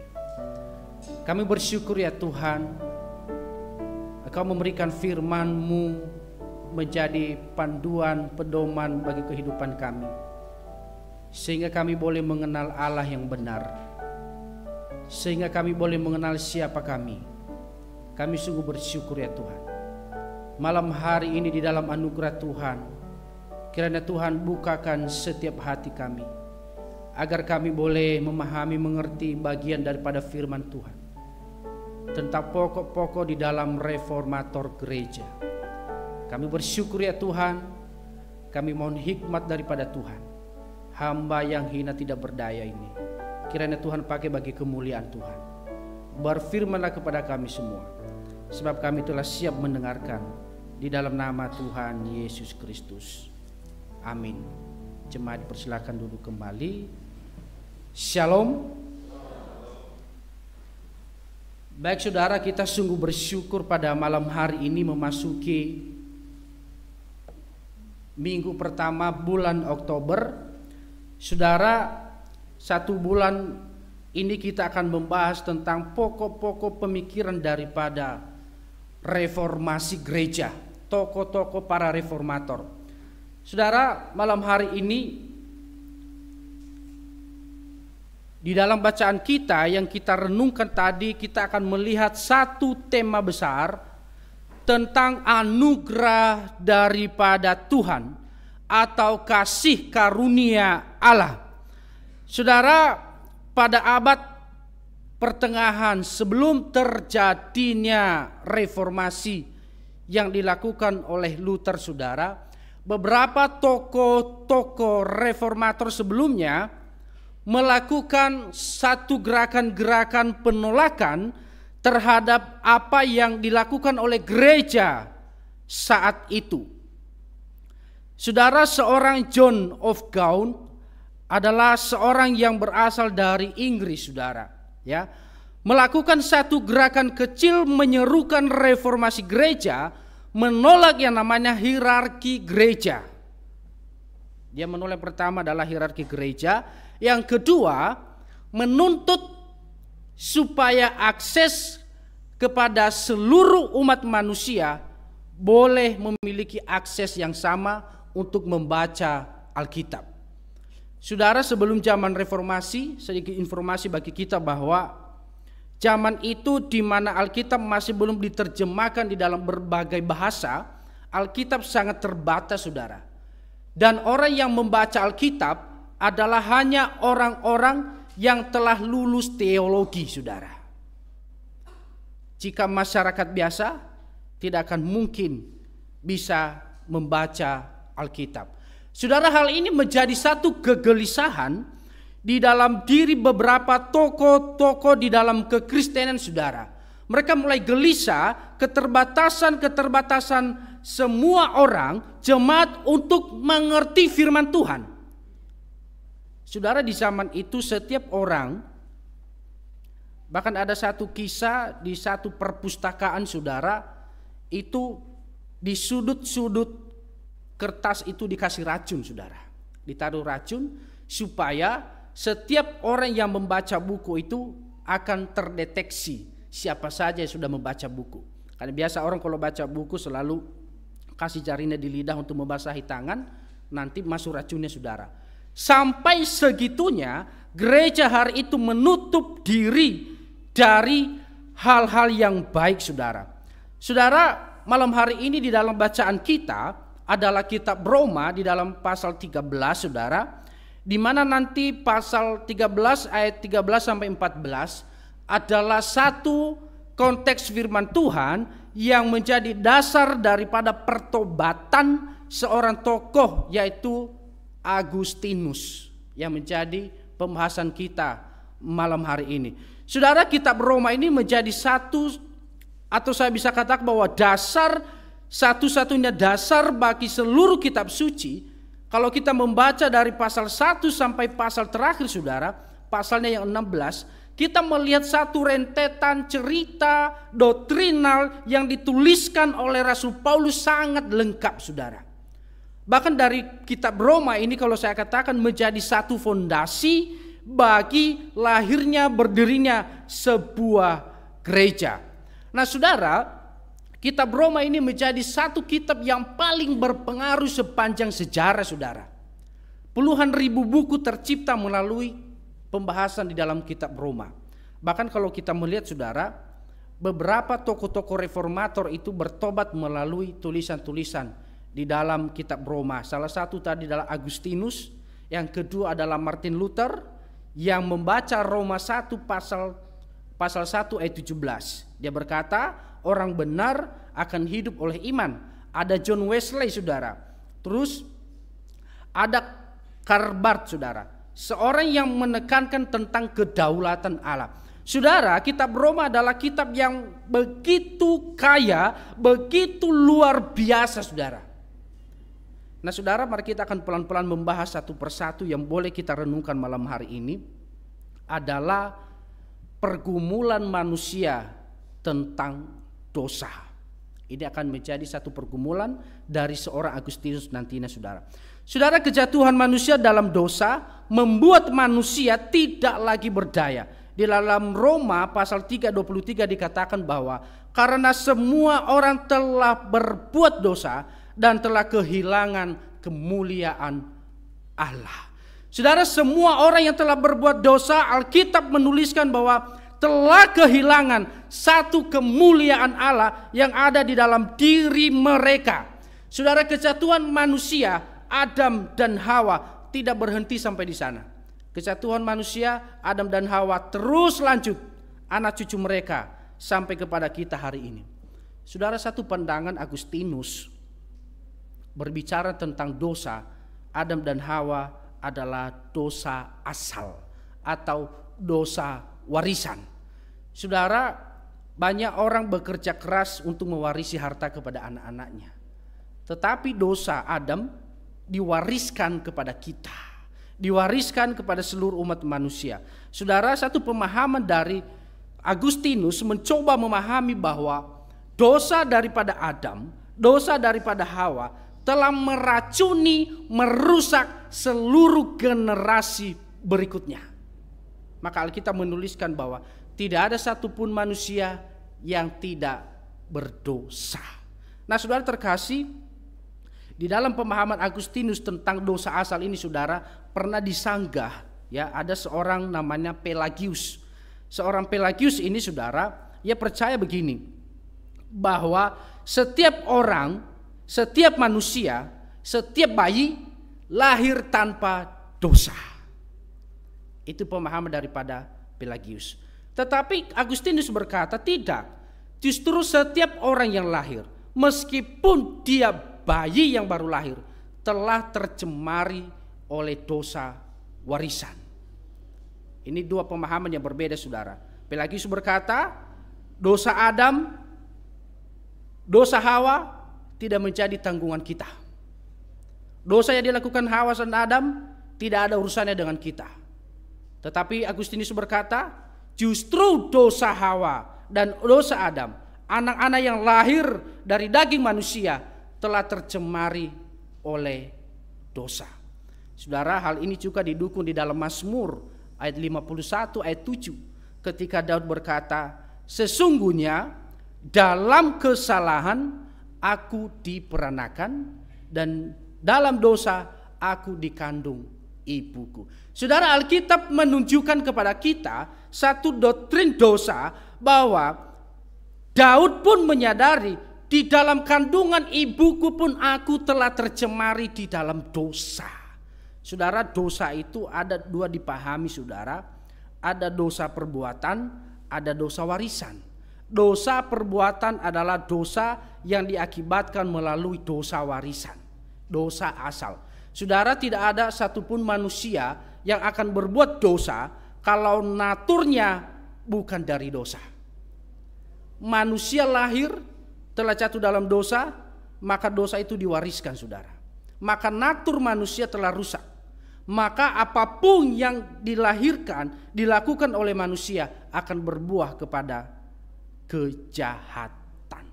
Kami bersyukur ya Tuhan, Engkau memberikan firman-Mu menjadi panduan pedoman bagi kehidupan kami, sehingga kami boleh mengenal Allah yang benar, sehingga kami boleh mengenal siapa kami. Kami sungguh bersyukur ya Tuhan. Malam hari ini di dalam anugerah Tuhan, kiranya Tuhan bukakan setiap hati kami, agar kami boleh memahami, mengerti bagian daripada firman Tuhan tentang pokok-pokok di dalam reformator gereja. Kami bersyukur ya Tuhan, kami mohon hikmat daripada Tuhan. Hamba yang hina tidak berdaya ini, kiranya Tuhan pakai bagi kemuliaan Tuhan. Berfirmanlah kepada kami semua, sebab kami telah siap mendengarkan. Di dalam nama Tuhan Yesus Kristus. Amin. Jemaat dipersilakan duduk kembali. Shalom. Baik saudara, kita sungguh bersyukur pada malam hari ini memasuki minggu pertama bulan Oktober. Saudara, satu bulan ini kita akan membahas tentang pokok-pokok pemikiran daripada reformasi gereja, tokoh-tokoh para reformator. Saudara, malam hari ini di dalam bacaan kita yang kita renungkan tadi, kita akan melihat satu tema besar tentang anugerah daripada Tuhan atau kasih karunia Allah. Saudara, pada abad pertengahan sebelum terjadinya reformasi yang dilakukan oleh Luther, saudara, beberapa tokoh-tokoh reformator sebelumnya melakukan satu gerakan-gerakan penolakan terhadap apa yang dilakukan oleh gereja saat itu. Saudara, seorang John of Gaunt adalah seorang yang berasal dari Inggris, saudara, ya, melakukan satu gerakan kecil menyerukan reformasi gereja, menolak yang namanya hierarki gereja. Dia menolak, pertama adalah hierarki gereja, yang kedua menuntut supaya akses kepada seluruh umat manusia boleh memiliki akses yang sama untuk membaca Alkitab. Saudara, sebelum zaman reformasi, sedikit informasi bagi kita bahwa zaman itu di mana Alkitab masih belum diterjemahkan di dalam berbagai bahasa, Alkitab sangat terbatas, saudara. Dan orang yang membaca Alkitab adalah hanya orang-orang yang telah lulus teologi, saudara. Jika masyarakat biasa tidak akan mungkin bisa membaca Alkitab. Saudara, hal ini menjadi satu kegelisahan di dalam diri beberapa tokoh-tokoh di dalam kekristenan, saudara. Mereka mulai gelisah keterbatasan semua orang jemaat untuk mengerti firman Tuhan. Saudara, di zaman itu setiap orang, bahkan ada satu kisah di satu perpustakaan, saudara, itu di sudut-sudut kertas itu dikasih racun, saudara. Ditaruh racun supaya setiap orang yang membaca buku itu akan terdeteksi siapa saja yang sudah membaca buku. Karena biasa orang kalau baca buku selalu kasih jarinya di lidah untuk membasahi tangan, nanti masuk racunnya, saudara. Sampai segitunya gereja hari itu menutup diri dari hal-hal yang baik, saudara. Saudara, malam hari ini di dalam bacaan kita adalah kitab Roma di dalam pasal 13, saudara, di mana nanti pasal 13 ayat 13 sampai 14 adalah satu konteks firman Tuhan yang menjadi dasar daripada pertobatan seorang tokoh, yaitu Agustinus, yang menjadi pembahasan kita malam hari ini. Saudara, kitab Roma ini menjadi satu, atau saya bisa katakan bahwa dasar, satu-satunya dasar bagi seluruh kitab suci. Kalau kita membaca dari pasal 1 sampai pasal terakhir, saudara, pasalnya yang 16, kita melihat satu rentetan cerita doktrinal yang dituliskan oleh Rasul Paulus sangat lengkap, saudara. Bahkan dari kitab Roma ini kalau saya katakan menjadi satu fondasi bagi lahirnya, berdirinya sebuah gereja. Nah, saudara, kitab Roma ini menjadi satu kitab yang paling berpengaruh sepanjang sejarah, saudara. Puluhan ribu buku tercipta melalui pembahasan di dalam kitab Roma. Bahkan kalau kita melihat, saudara, beberapa tokoh-tokoh reformator itu bertobat melalui tulisan-tulisan di dalam kitab Roma. Salah satu tadi adalah Agustinus, yang kedua adalah Martin Luther yang membaca Roma 1 pasal 1 ayat 17. Dia berkata, orang benar akan hidup oleh iman. Ada John Wesley, saudara. Terus ada Karl Barth, saudara, seorang yang menekankan tentang kedaulatan Allah. Saudara, kitab Roma adalah kitab yang begitu kaya, begitu luar biasa, saudara. Nah, saudara, mari kita akan pelan-pelan membahas satu persatu yang boleh kita renungkan malam hari ini. Adalah pergumulan manusia tentang dosa. Ini akan menjadi satu pergumulan dari seorang Agustinus nantinya, saudara. Saudara, kejatuhan manusia dalam dosa membuat manusia tidak lagi berdaya. Di dalam Roma pasal 3:23 dikatakan bahwa karena semua orang telah berbuat dosa dan telah kehilangan kemuliaan Allah. Saudara, semua orang yang telah berbuat dosa, Alkitab menuliskan bahwa telah kehilangan satu kemuliaan Allah yang ada di dalam diri mereka. Saudara, kejatuhan manusia, Adam dan Hawa tidak berhenti sampai di sana. Kejatuhan manusia, Adam dan Hawa terus lanjut anak cucu mereka sampai kepada kita hari ini. Saudara, satu pandangan Agustinus berbicara tentang dosa Adam dan Hawa adalah dosa asal atau dosa warisan. Saudara, banyak orang bekerja keras untuk mewarisi harta kepada anak-anaknya. Tetapi dosa Adam diwariskan kepada kita, diwariskan kepada seluruh umat manusia. Saudara, satu pemahaman dari Agustinus mencoba memahami bahwa dosa daripada Adam, dosa daripada Hawa telah meracuni, merusak seluruh generasi berikutnya. Maka Alkitab menuliskan bahwa tidak ada satupun manusia yang tidak berdosa. Nah saudara terkasih, di dalam pemahaman Agustinus tentang dosa asal ini saudara pernah disanggah, ya, ada seorang namanya Pelagius. Seorang Pelagius ini saudara, ia percaya begini, bahwa setiap orang, setiap manusia, setiap bayi lahir tanpa dosa. Itu pemahaman daripada Pelagius. Tetapi Agustinus berkata tidak, justru setiap orang yang lahir, meskipun dia bayi yang baru lahir, telah tercemari oleh dosa warisan. Ini dua pemahaman yang berbeda saudara. Pelagius berkata dosa Adam, dosa Hawa tidak menjadi tanggungan kita. Dosa yang dilakukan Hawa dan Adam tidak ada urusannya dengan kita. Tetapi Agustinus berkata justru dosa Hawa dan dosa Adam, anak-anak yang lahir dari daging manusia, telah tercemari oleh dosa. Saudara, hal ini juga didukung di dalam Mazmur ayat 51 ayat 7 ketika Daud berkata, sesungguhnya dalam kesalahan aku diperanakan dan dalam dosa aku dikandung ibuku. Saudara, Alkitab menunjukkan kepada kita satu doktrin dosa, bahwa Daud pun menyadari di dalam kandungan ibuku pun aku telah tercemari di dalam dosa. Saudara, dosa itu ada dua dipahami saudara. Ada dosa perbuatan, ada dosa warisan. Dosa perbuatan adalah dosa yang diakibatkan melalui dosa warisan, dosa asal. Saudara, tidak ada satupun manusia yang akan berbuat dosa kalau naturnya bukan dari dosa. Manusia lahir telah jatuh dalam dosa, maka dosa itu diwariskan saudara. Maka natur manusia telah rusak. Maka apapun yang dilahirkan, dilakukan oleh manusia akan berbuah kepada kejahatan.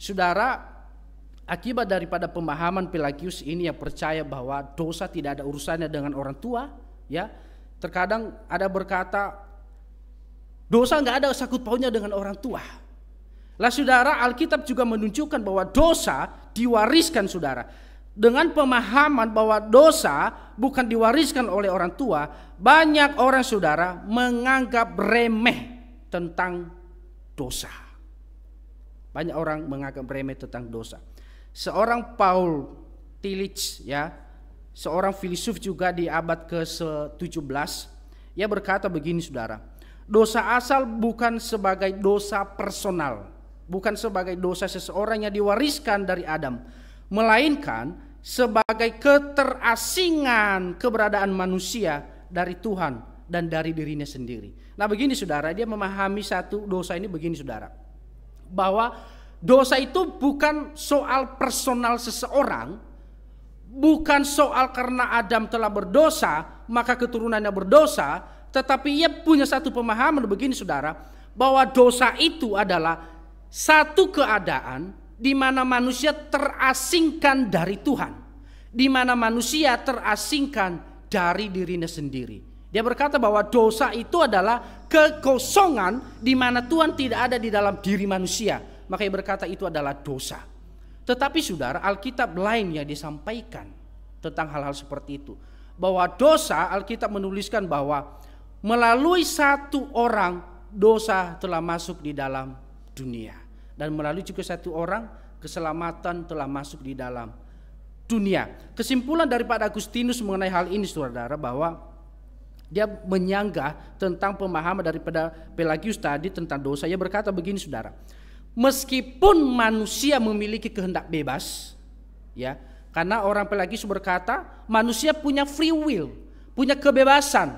Saudara, akibat daripada pemahaman Pelagius ini yang percaya bahwa dosa tidak ada urusannya dengan orang tua, ya. Terkadang ada berkata dosa nggak ada sakut pautnya dengan orang tua. Lah saudara, Alkitab juga menunjukkan bahwa dosa diwariskan saudara. Dengan pemahaman bahwa dosa bukan diwariskan oleh orang tua, banyak orang saudara menganggap remeh tentang dosa. Banyak orang menganggap remeh tentang dosa. Seorang Paul Tillich, ya, seorang filsuf juga di abad ke-17, ia berkata begini saudara, dosa asal bukan sebagai dosa personal, bukan sebagai dosa seseorang yang diwariskan dari Adam, melainkan sebagai keterasingan keberadaan manusia dari Tuhan dan dari dirinya sendiri. Nah begini saudara, dia memahami satu dosa ini begini saudara, bahwa dosa itu bukan soal personal seseorang, bukan soal karena Adam telah berdosa maka keturunannya berdosa, tetapi ia punya satu pemahaman begini saudara, bahwa dosa itu adalah satu keadaan di mana manusia terasingkan dari Tuhan, di mana manusia terasingkan dari dirinya sendiri. Dia berkata bahwa dosa itu adalah kekosongan di mana Tuhan tidak ada di dalam diri manusia. Makanya berkata itu adalah dosa. Tetapi saudara, Alkitab lain yang disampaikan tentang hal-hal seperti itu, bahwa dosa, Alkitab menuliskan bahwa melalui satu orang dosa telah masuk di dalam dunia. Dan melalui juga satu orang keselamatan telah masuk di dalam dunia. Kesimpulan daripada Agustinus mengenai hal ini saudara, bahwa dia menyanggah tentang pemahaman daripada Pelagius tadi tentang dosa. Ia berkata begini saudara, meskipun manusia memiliki kehendak bebas, ya, karena orang Pelagius berkata manusia punya free will, punya kebebasan.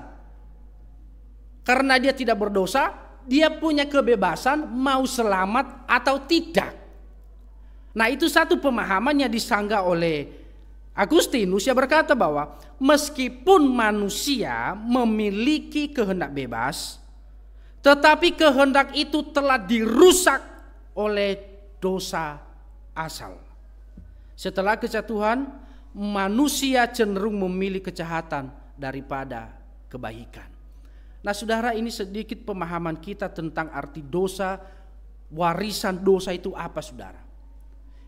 Karena dia tidak berdosa, dia punya kebebasan mau selamat atau tidak. Nah itu satu pemahaman yang disanggah oleh Agustinus. Dia berkata bahwa meskipun manusia memiliki kehendak bebas, tetapi kehendak itu telah dirusak oleh dosa asal. Setelah kejatuhan, manusia cenderung memilih kejahatan daripada kebaikan. Nah saudara, ini sedikit pemahaman kita tentang arti dosa warisan dosa itu apa saudara?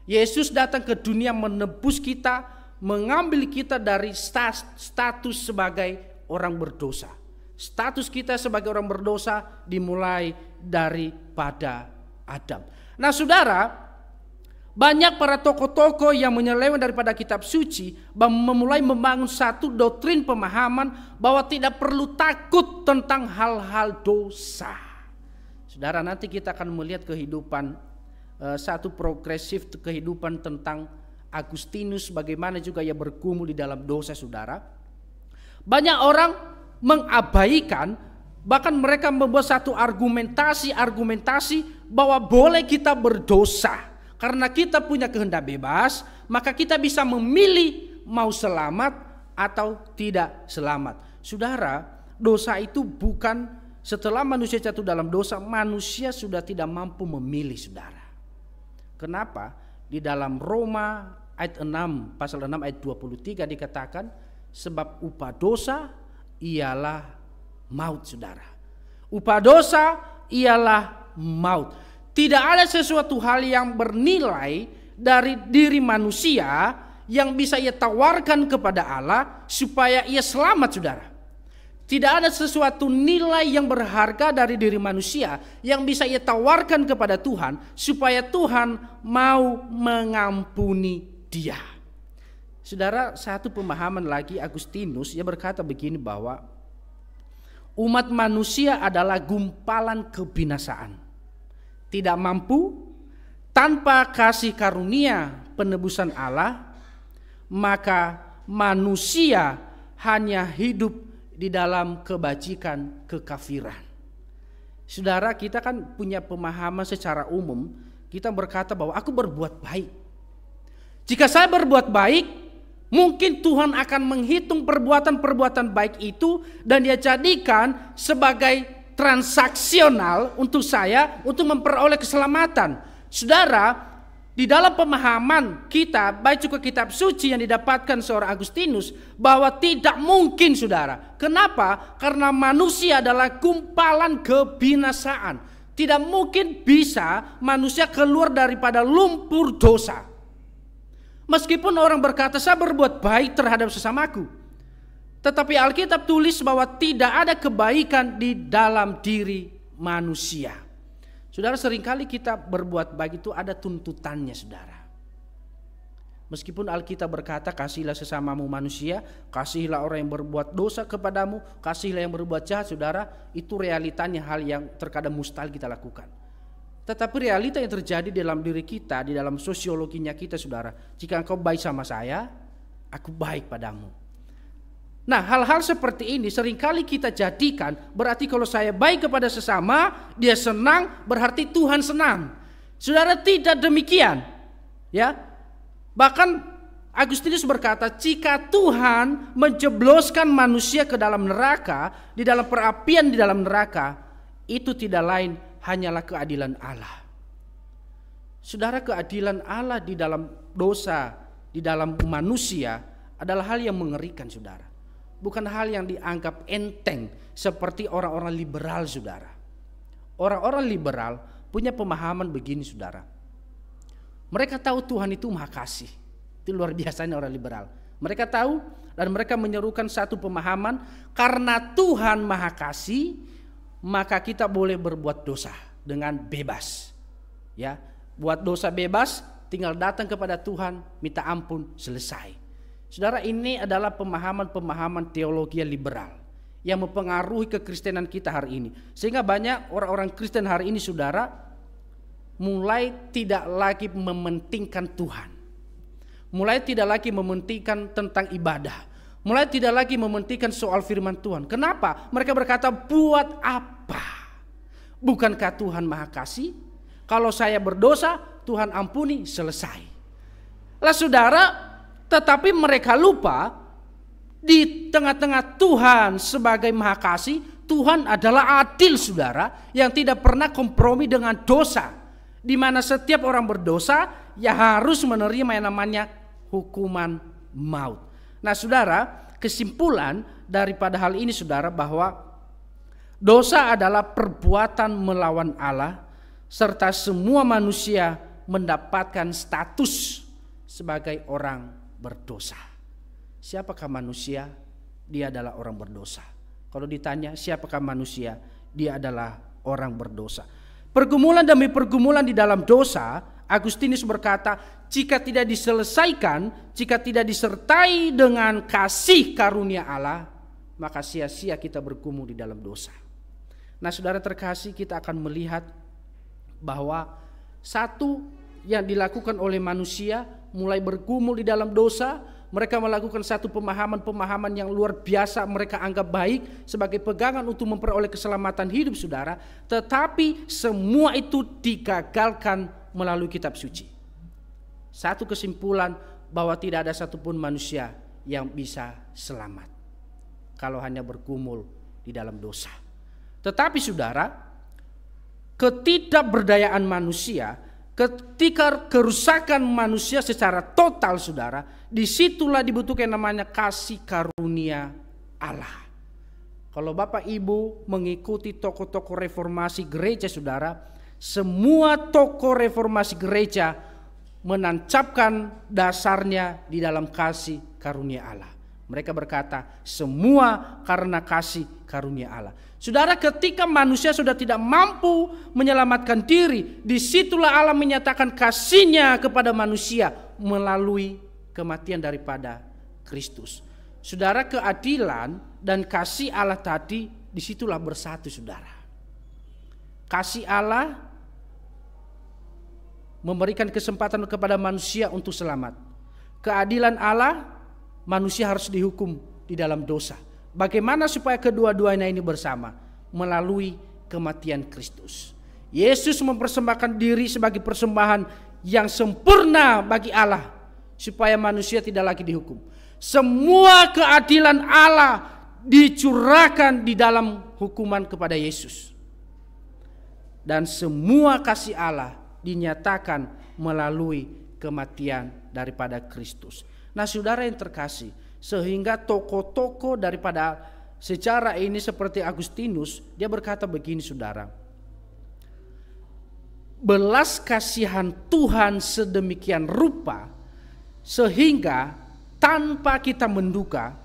Yesus datang ke dunia menebus kita, mengambil kita dari status sebagai orang berdosa. Status kita sebagai orang berdosa dimulai daripada Adam. Nah saudara, banyak para tokoh-tokoh yang menyeleweng daripada kitab suci memulai membangun satu doktrin pemahaman bahwa tidak perlu takut tentang hal-hal dosa. Saudara, nanti kita akan melihat kehidupan satu progresif kehidupan tentang Agustinus, bagaimana juga ia bergumul di dalam dosa saudara. Banyak orang mengabaikan, bahkan mereka membuat satu argumentasi bahwa boleh kita berdosa. Karena kita punya kehendak bebas, maka kita bisa memilih mau selamat atau tidak selamat. Saudara, dosa itu bukan setelah manusia jatuh dalam dosa, manusia sudah tidak mampu memilih saudara. Kenapa? Di dalam Roma ayat 6, pasal 6 ayat 23 dikatakan, sebab upah dosa ialah maut saudara. Upah dosa ialah maut. Tidak ada sesuatu hal yang bernilai dari diri manusia yang bisa ia tawarkan kepada Allah supaya ia selamat saudara. Tidak ada sesuatu nilai yang berharga dari diri manusia yang bisa ia tawarkan kepada Tuhan supaya Tuhan mau mengampuni dia. Saudara, satu pemahaman lagi Agustinus, ia berkata begini bahwa umat manusia adalah gumpalan kebinasaan. Tidak mampu tanpa kasih karunia penebusan Allah, maka manusia hanya hidup di dalam kebajikan, kekafiran. Saudara, kita kan punya pemahaman secara umum, kita berkata bahwa aku berbuat baik. Jika saya berbuat baik, mungkin Tuhan akan menghitung perbuatan-perbuatan baik itu dan dia jadikan sebagai transaksional untuk saya untuk memperoleh keselamatan. Saudara, di dalam pemahaman kita, baik juga kitab suci yang didapatkan seorang Agustinus, bahwa tidak mungkin saudara. Kenapa? Karena manusia adalah gumpalan kebinasaan. Tidak mungkin bisa manusia keluar daripada lumpur dosa. Meskipun orang berkata saya berbuat baik terhadap sesamaku, tetapi Alkitab tulis bahwa tidak ada kebaikan di dalam diri manusia. Saudara, seringkali kita berbuat baik itu ada tuntutannya saudara. Meskipun Alkitab berkata kasihilah sesamamu manusia, kasihilah orang yang berbuat dosa kepadamu, kasihilah yang berbuat jahat saudara, itu realitanya hal yang terkadang mustahil kita lakukan. Tetapi realita yang terjadi dalam diri kita, di dalam sosiologinya kita saudara, jika engkau baik sama saya, aku baik padamu. Nah, hal-hal seperti ini seringkali kita jadikan berarti kalau saya baik kepada sesama, dia senang, berarti Tuhan senang. Saudara, tidak demikian. Ya. Bahkan Agustinus berkata, jika Tuhan menjebloskan manusia ke dalam neraka, di dalam perapian di dalam neraka, itu tidak lain hanyalah keadilan Allah. Saudara, keadilan Allah di dalam dosa, di dalam manusia adalah hal yang mengerikan saudara. Bukan hal yang dianggap enteng seperti orang-orang liberal saudara. Orang-orang liberal punya pemahaman begini saudara. Mereka tahu Tuhan itu maha kasih. Itu luar biasanya orang liberal. Mereka tahu dan mereka menyerukan satu pemahaman, karena Tuhan maha kasih, maka kita boleh berbuat dosa dengan bebas. Ya, buat dosa bebas, tinggal datang kepada Tuhan, minta ampun, selesai. Saudara, ini adalah pemahaman-pemahaman teologi liberal yang mempengaruhi kekristenan kita hari ini. Sehingga banyak orang-orang Kristen hari ini saudara mulai tidak lagi mementingkan Tuhan. Mulai tidak lagi mementingkan tentang ibadah. Mulai tidak lagi mementingkan soal firman Tuhan. Kenapa? Mereka berkata, buat apa? Bukankah Tuhan maha kasih? Kalau saya berdosa, Tuhan ampuni, selesai. Lah saudara, tetapi mereka lupa di tengah-tengah Tuhan sebagai maha kasih, Tuhan adalah adil saudara, yang tidak pernah kompromi dengan dosa. Di mana setiap orang berdosa ya harus menerima yang namanya hukuman maut. Nah saudara, kesimpulan daripada hal ini saudara, bahwa dosa adalah perbuatan melawan Allah serta semua manusia mendapatkan status sebagai orang berdosa. Siapakah manusia? Dia adalah orang berdosa. Kalau ditanya siapakah manusia? Dia adalah orang berdosa. Pergumulan demi pergumulan di dalam dosa, Agustinus berkata, jika tidak diselesaikan, jika tidak disertai dengan kasih karunia Allah, maka sia-sia kita bergumul di dalam dosa. Nah, saudara terkasih, kita akan melihat bahwa satu yang dilakukan oleh manusia mulai bergumul di dalam dosa, mereka melakukan satu pemahaman yang luar biasa mereka anggap baik sebagai pegangan untuk memperoleh keselamatan hidup saudara. Tetapi semua itu digagalkan melalui kitab suci. Satu kesimpulan bahwa tidak ada satupun manusia yang bisa selamat kalau hanya bergumul di dalam dosa. Tetapi saudara, ketidakberdayaan manusia, ketika kerusakan manusia secara total saudara, disitulah dibutuhkan namanya kasih karunia Allah. Kalau Bapak Ibu mengikuti tokoh-tokoh reformasi gereja saudara, semua tokoh reformasi gereja menancapkan dasarnya di dalam kasih karunia Allah. Mereka berkata semua karena kasih karunia Allah. Saudara, ketika manusia sudah tidak mampu menyelamatkan diri, disitulah Allah menyatakan kasih-Nya kepada manusia melalui kematian daripada Kristus. Saudara, keadilan dan kasih Allah tadi disitulah bersatu saudara. Kasih Allah memberikan kesempatan kepada manusia untuk selamat. Keadilan Allah, manusia harus dihukum di dalam dosa. Bagaimana supaya kedua-duanya ini bersama? Melalui kematian Kristus. Yesus mempersembahkan diri sebagai persembahan yang sempurna bagi Allah, supaya manusia tidak lagi dihukum. Semua keadilan Allah dicurahkan di dalam hukuman kepada Yesus. Dan semua kasih Allah dinyatakan melalui kematian daripada Kristus. Nah, saudara yang terkasih, sehingga tokoh-tokoh daripada sejarah ini seperti Agustinus, dia berkata begini saudara, belas kasihan Tuhan sedemikian rupa sehingga tanpa kita menduga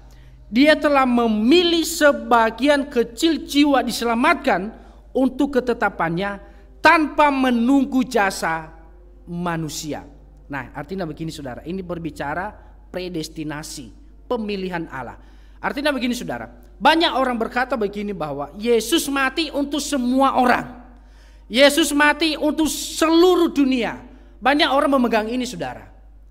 Dia telah memilih sebagian kecil jiwa diselamatkan untuk ketetapannya tanpa menunggu jasa manusia. Nah, artinya begini saudara, ini berbicara predestinasi, pemilihan Allah. Artinya begini saudara, banyak orang berkata begini bahwa Yesus mati untuk semua orang. Yesus mati untuk seluruh dunia. Banyak orang memegang ini saudara.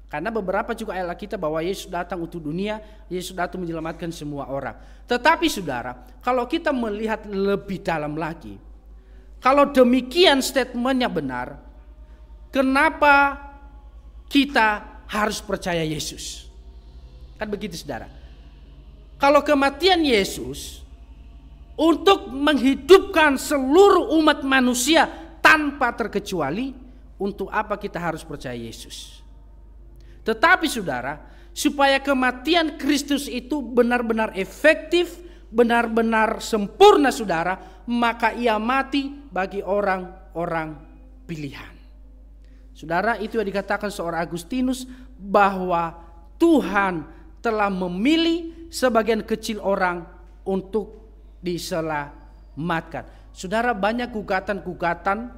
Karena beberapa juga ayat kita bahwa Yesus datang untuk dunia, Yesus datang menyelamatkan semua orang. Tetapi saudara, kalau kita melihat lebih dalam lagi, kalau demikian statementnya benar, kenapa kita harus percaya Yesus? Kan begitu saudara. Kalau kematian Yesus untuk menghidupkan seluruh umat manusia tanpa terkecuali, untuk apa kita harus percaya Yesus? Tetapi saudara, supaya kematian Kristus itu benar-benar efektif, benar-benar sempurna saudara, maka Ia mati bagi orang-orang pilihan. Saudara, itu yang dikatakan seorang Agustinus, bahwa Tuhan telah memilih sebagian kecil orang untuk diselamatkan. Saudara, banyak gugatan-gugatan,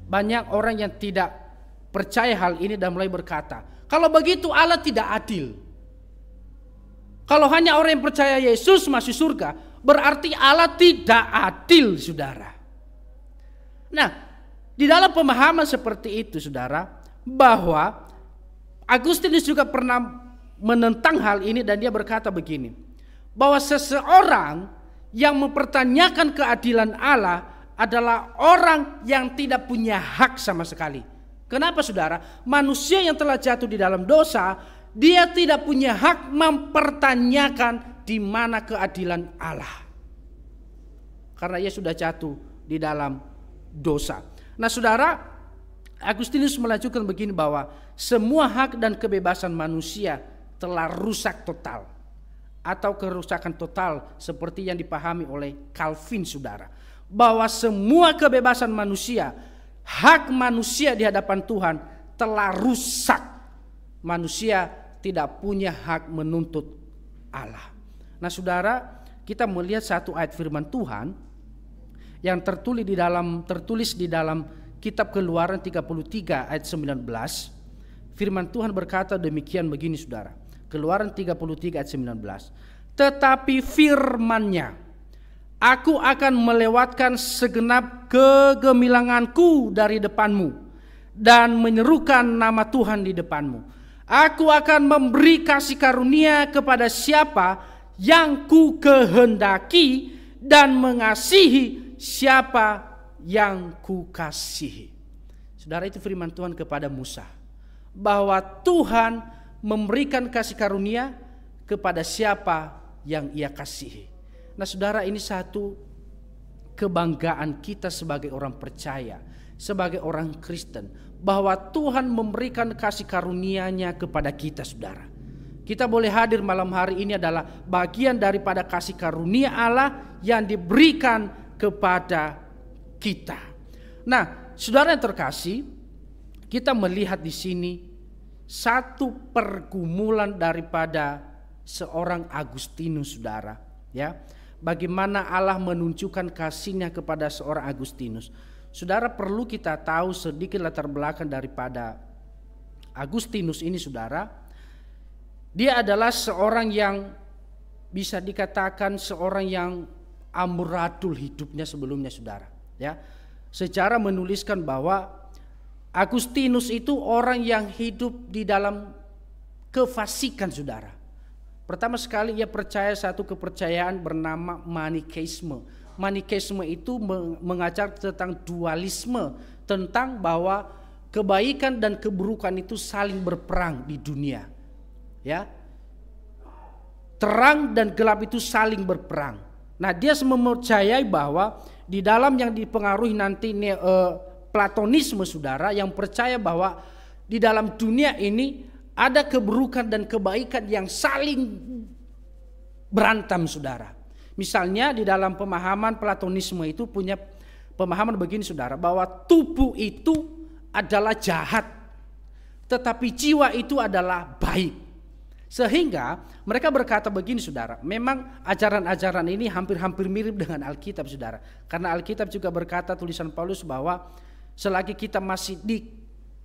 banyak orang yang tidak percaya hal ini dan mulai berkata, kalau begitu Allah tidak adil. Kalau hanya orang yang percaya Yesus masuk surga, berarti Allah tidak adil saudara. Nah, di dalam pemahaman seperti itu saudara, bahwa Agustinus juga pernah menentang hal ini dan dia berkata begini, bahwa seseorang yang mempertanyakan keadilan Allah adalah orang yang tidak punya hak sama sekali. Kenapa saudara? Manusia yang telah jatuh di dalam dosa, dia tidak punya hak mempertanyakan di mana keadilan Allah. Karena ia sudah jatuh di dalam dosa. Nah saudara, Agustinus melanjutkan begini bahwa semua hak dan kebebasan manusia telah rusak total. Atau kerusakan total seperti yang dipahami oleh Calvin saudara. Bahwa semua kebebasan manusia hak manusia di hadapan Tuhan telah rusak. Manusia tidak punya hak menuntut Allah. Nah saudara, kita melihat satu ayat firman Tuhan yang tertulis di dalam kitab Keluaran 33 ayat 19. Firman Tuhan berkata demikian begini saudara. Keluaran 33 ayat 19. Tetapi firman-Nya, aku akan melewatkan segenap kegemilanganku dari depanmu dan menyerukan nama Tuhan di depanmu. Aku akan memberi kasih karunia kepada siapa yang ku kehendaki dan mengasihi siapa yang ku kasihi. Saudara, itu firman Tuhan kepada Musa, bahwa Tuhan memberikan kasih karunia kepada siapa yang ia kasihi. Nah saudara, ini satu kebanggaan kita sebagai orang percaya, sebagai orang Kristen, bahwa Tuhan memberikan kasih karunia-Nya kepada kita saudara. Kita boleh hadir malam hari ini adalah bagian daripada kasih karunia Allah yang diberikan kepada kita. Nah saudara yang terkasih, kita melihat di sini satu pergumulan daripada seorang Agustinus saudara, ya. Bagaimana Allah menunjukkan kasih-Nya kepada seorang Agustinus. Saudara, perlu kita tahu sedikit latar belakang daripada Agustinus ini saudara. Dia adalah seorang yang bisa dikatakan seorang yang amburadul hidupnya sebelumnya saudara, ya. Secara menuliskan bahwa Agustinus itu orang yang hidup di dalam kefasikan saudara. Pertama sekali ia percaya satu kepercayaan bernama Manikeisme. Manikeisme itu mengajar tentang dualisme, tentang bahwa kebaikan dan keburukan itu saling berperang di dunia, ya. Terang dan gelap itu saling berperang. Nah dia mempercayai bahwa di dalam yang dipengaruhi nanti Platonisme saudara, yang percaya bahwa di dalam dunia ini ada keburukan dan kebaikan yang saling berantem saudara. Misalnya di dalam pemahaman Platonisme itu punya pemahaman begini saudara, bahwa tubuh itu adalah jahat, tetapi jiwa itu adalah baik. Sehingga mereka berkata begini saudara, memang ajaran-ajaran ini hampir-hampir mirip dengan Alkitab saudara. Karena Alkitab juga berkata, tulisan Paulus, bahwa selagi kita masih di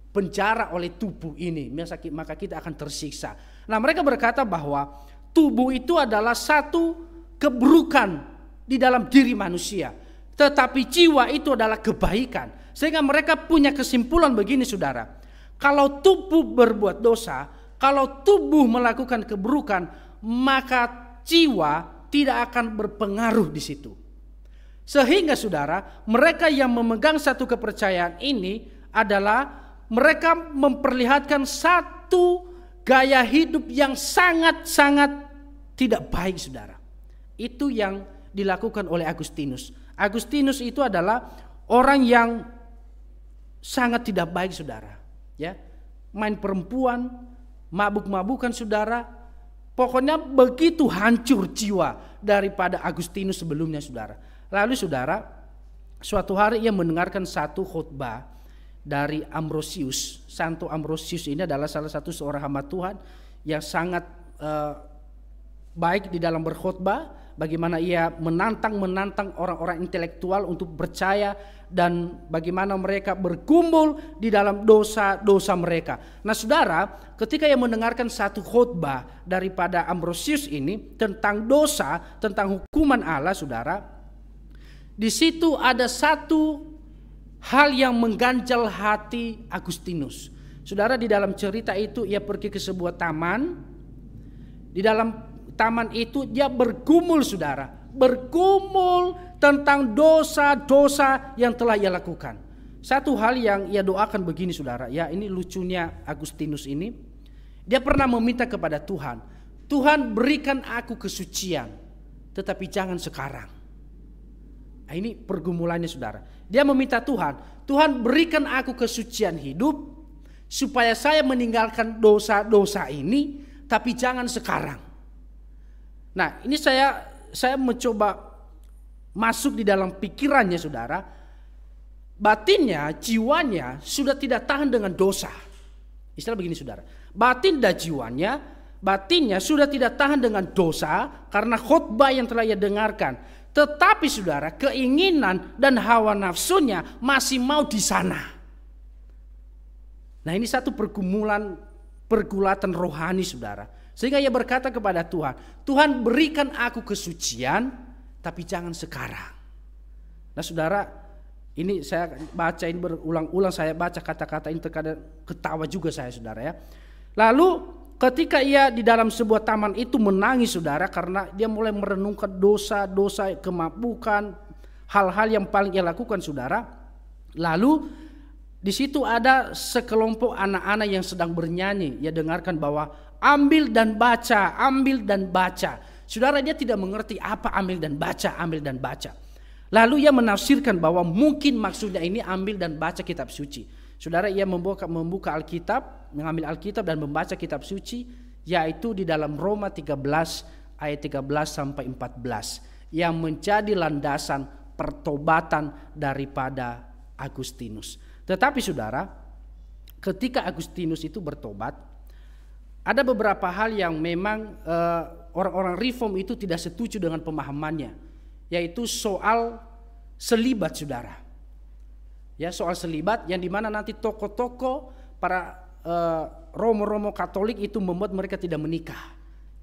penjara oleh tubuh ini, maka kita akan tersiksa. Nah mereka berkata bahwa tubuh itu adalah satu keburukan di dalam diri manusia, tetapi jiwa itu adalah kebaikan. Sehingga mereka punya kesimpulan begini saudara, kalau tubuh berbuat dosa, kalau tubuh melakukan keburukan, maka jiwa tidak akan berpengaruh di situ. Sehingga saudara, mereka yang memegang satu kepercayaan ini adalah mereka memperlihatkan satu gaya hidup yang sangat-sangat tidak baik saudara. Itu yang dilakukan oleh Agustinus. Agustinus itu adalah orang yang sangat tidak baik saudara, ya. Main perempuan, mabuk-mabukan saudara. Pokoknya begitu hancur jiwa daripada Agustinus sebelumnya saudara. Lalu saudara, suatu hari ia mendengarkan satu khotbah dari Ambrosius. Santo Ambrosius ini adalah salah satu seorang hamba Tuhan yang sangat baik di dalam berkhotbah. Bagaimana ia menantang orang-orang intelektual untuk percaya, dan bagaimana mereka bergumul di dalam dosa-dosa mereka. Nah saudara, ketika ia mendengarkan satu khotbah daripada Ambrosius ini tentang dosa, tentang hukuman Allah saudara, di situ ada satu hal yang mengganjal hati Agustinus. Saudara, di dalam cerita itu ia pergi ke sebuah taman. Di dalam taman itu dia bergumul saudara, bergumul tentang dosa-dosa yang telah ia lakukan. Satu hal yang ia doakan begini saudara, ya ini lucunya Agustinus ini. Dia pernah meminta kepada Tuhan, Tuhan berikan aku kesucian, tetapi jangan sekarang. Nah, ini pergumulannya saudara. Dia meminta Tuhan berikan aku kesucian hidup supaya saya meninggalkan dosa-dosa ini, tapi jangan sekarang. Nah ini saya mencoba masuk di dalam pikirannya saudara. batinnya, jiwanya sudah tidak tahan dengan dosa. Istilah begini saudara, batin dan batinnya sudah tidak tahan dengan dosa karena khotbah yang telah ia dengarkan. Tetapi saudara, keinginan dan hawa nafsunya masih mau di sana. Nah, ini satu pergulatan rohani saudara. Sehingga ia berkata kepada Tuhan, Tuhan berikan aku kesucian, tapi jangan sekarang. Nah saudara, ini saya baca ini berulang-ulang, saya baca kata-kata ini terkadang ketawa juga saya saudara ya. Lalu ketika ia di dalam sebuah taman itu menangis saudara, karena dia mulai merenungkan dosa-dosa, kemabukan, hal-hal yang paling ia lakukan saudara. Lalu di situ ada sekelompok anak-anak yang sedang bernyanyi. Ia dengarkan bahwa ambil dan baca, ambil dan baca. Saudara, dia tidak mengerti apa ambil dan baca, ambil dan baca. Lalu ia menafsirkan bahwa mungkin maksudnya ini ambil dan baca kitab suci. Saudara, ia membuka Alkitab, mengambil Alkitab dan membaca kitab suci, yaitu di dalam Roma 13 ayat 13 sampai 14 yang menjadi landasan pertobatan daripada Agustinus. Tetapi saudara, ketika Agustinus itu bertobat, ada beberapa hal yang memang orang-orang reform itu tidak setuju dengan pemahamannya, yaitu soal selibat saudara. Ya, soal selibat yang dimana nanti tokoh-tokoh para Romo-Romo Katolik itu membuat mereka tidak menikah.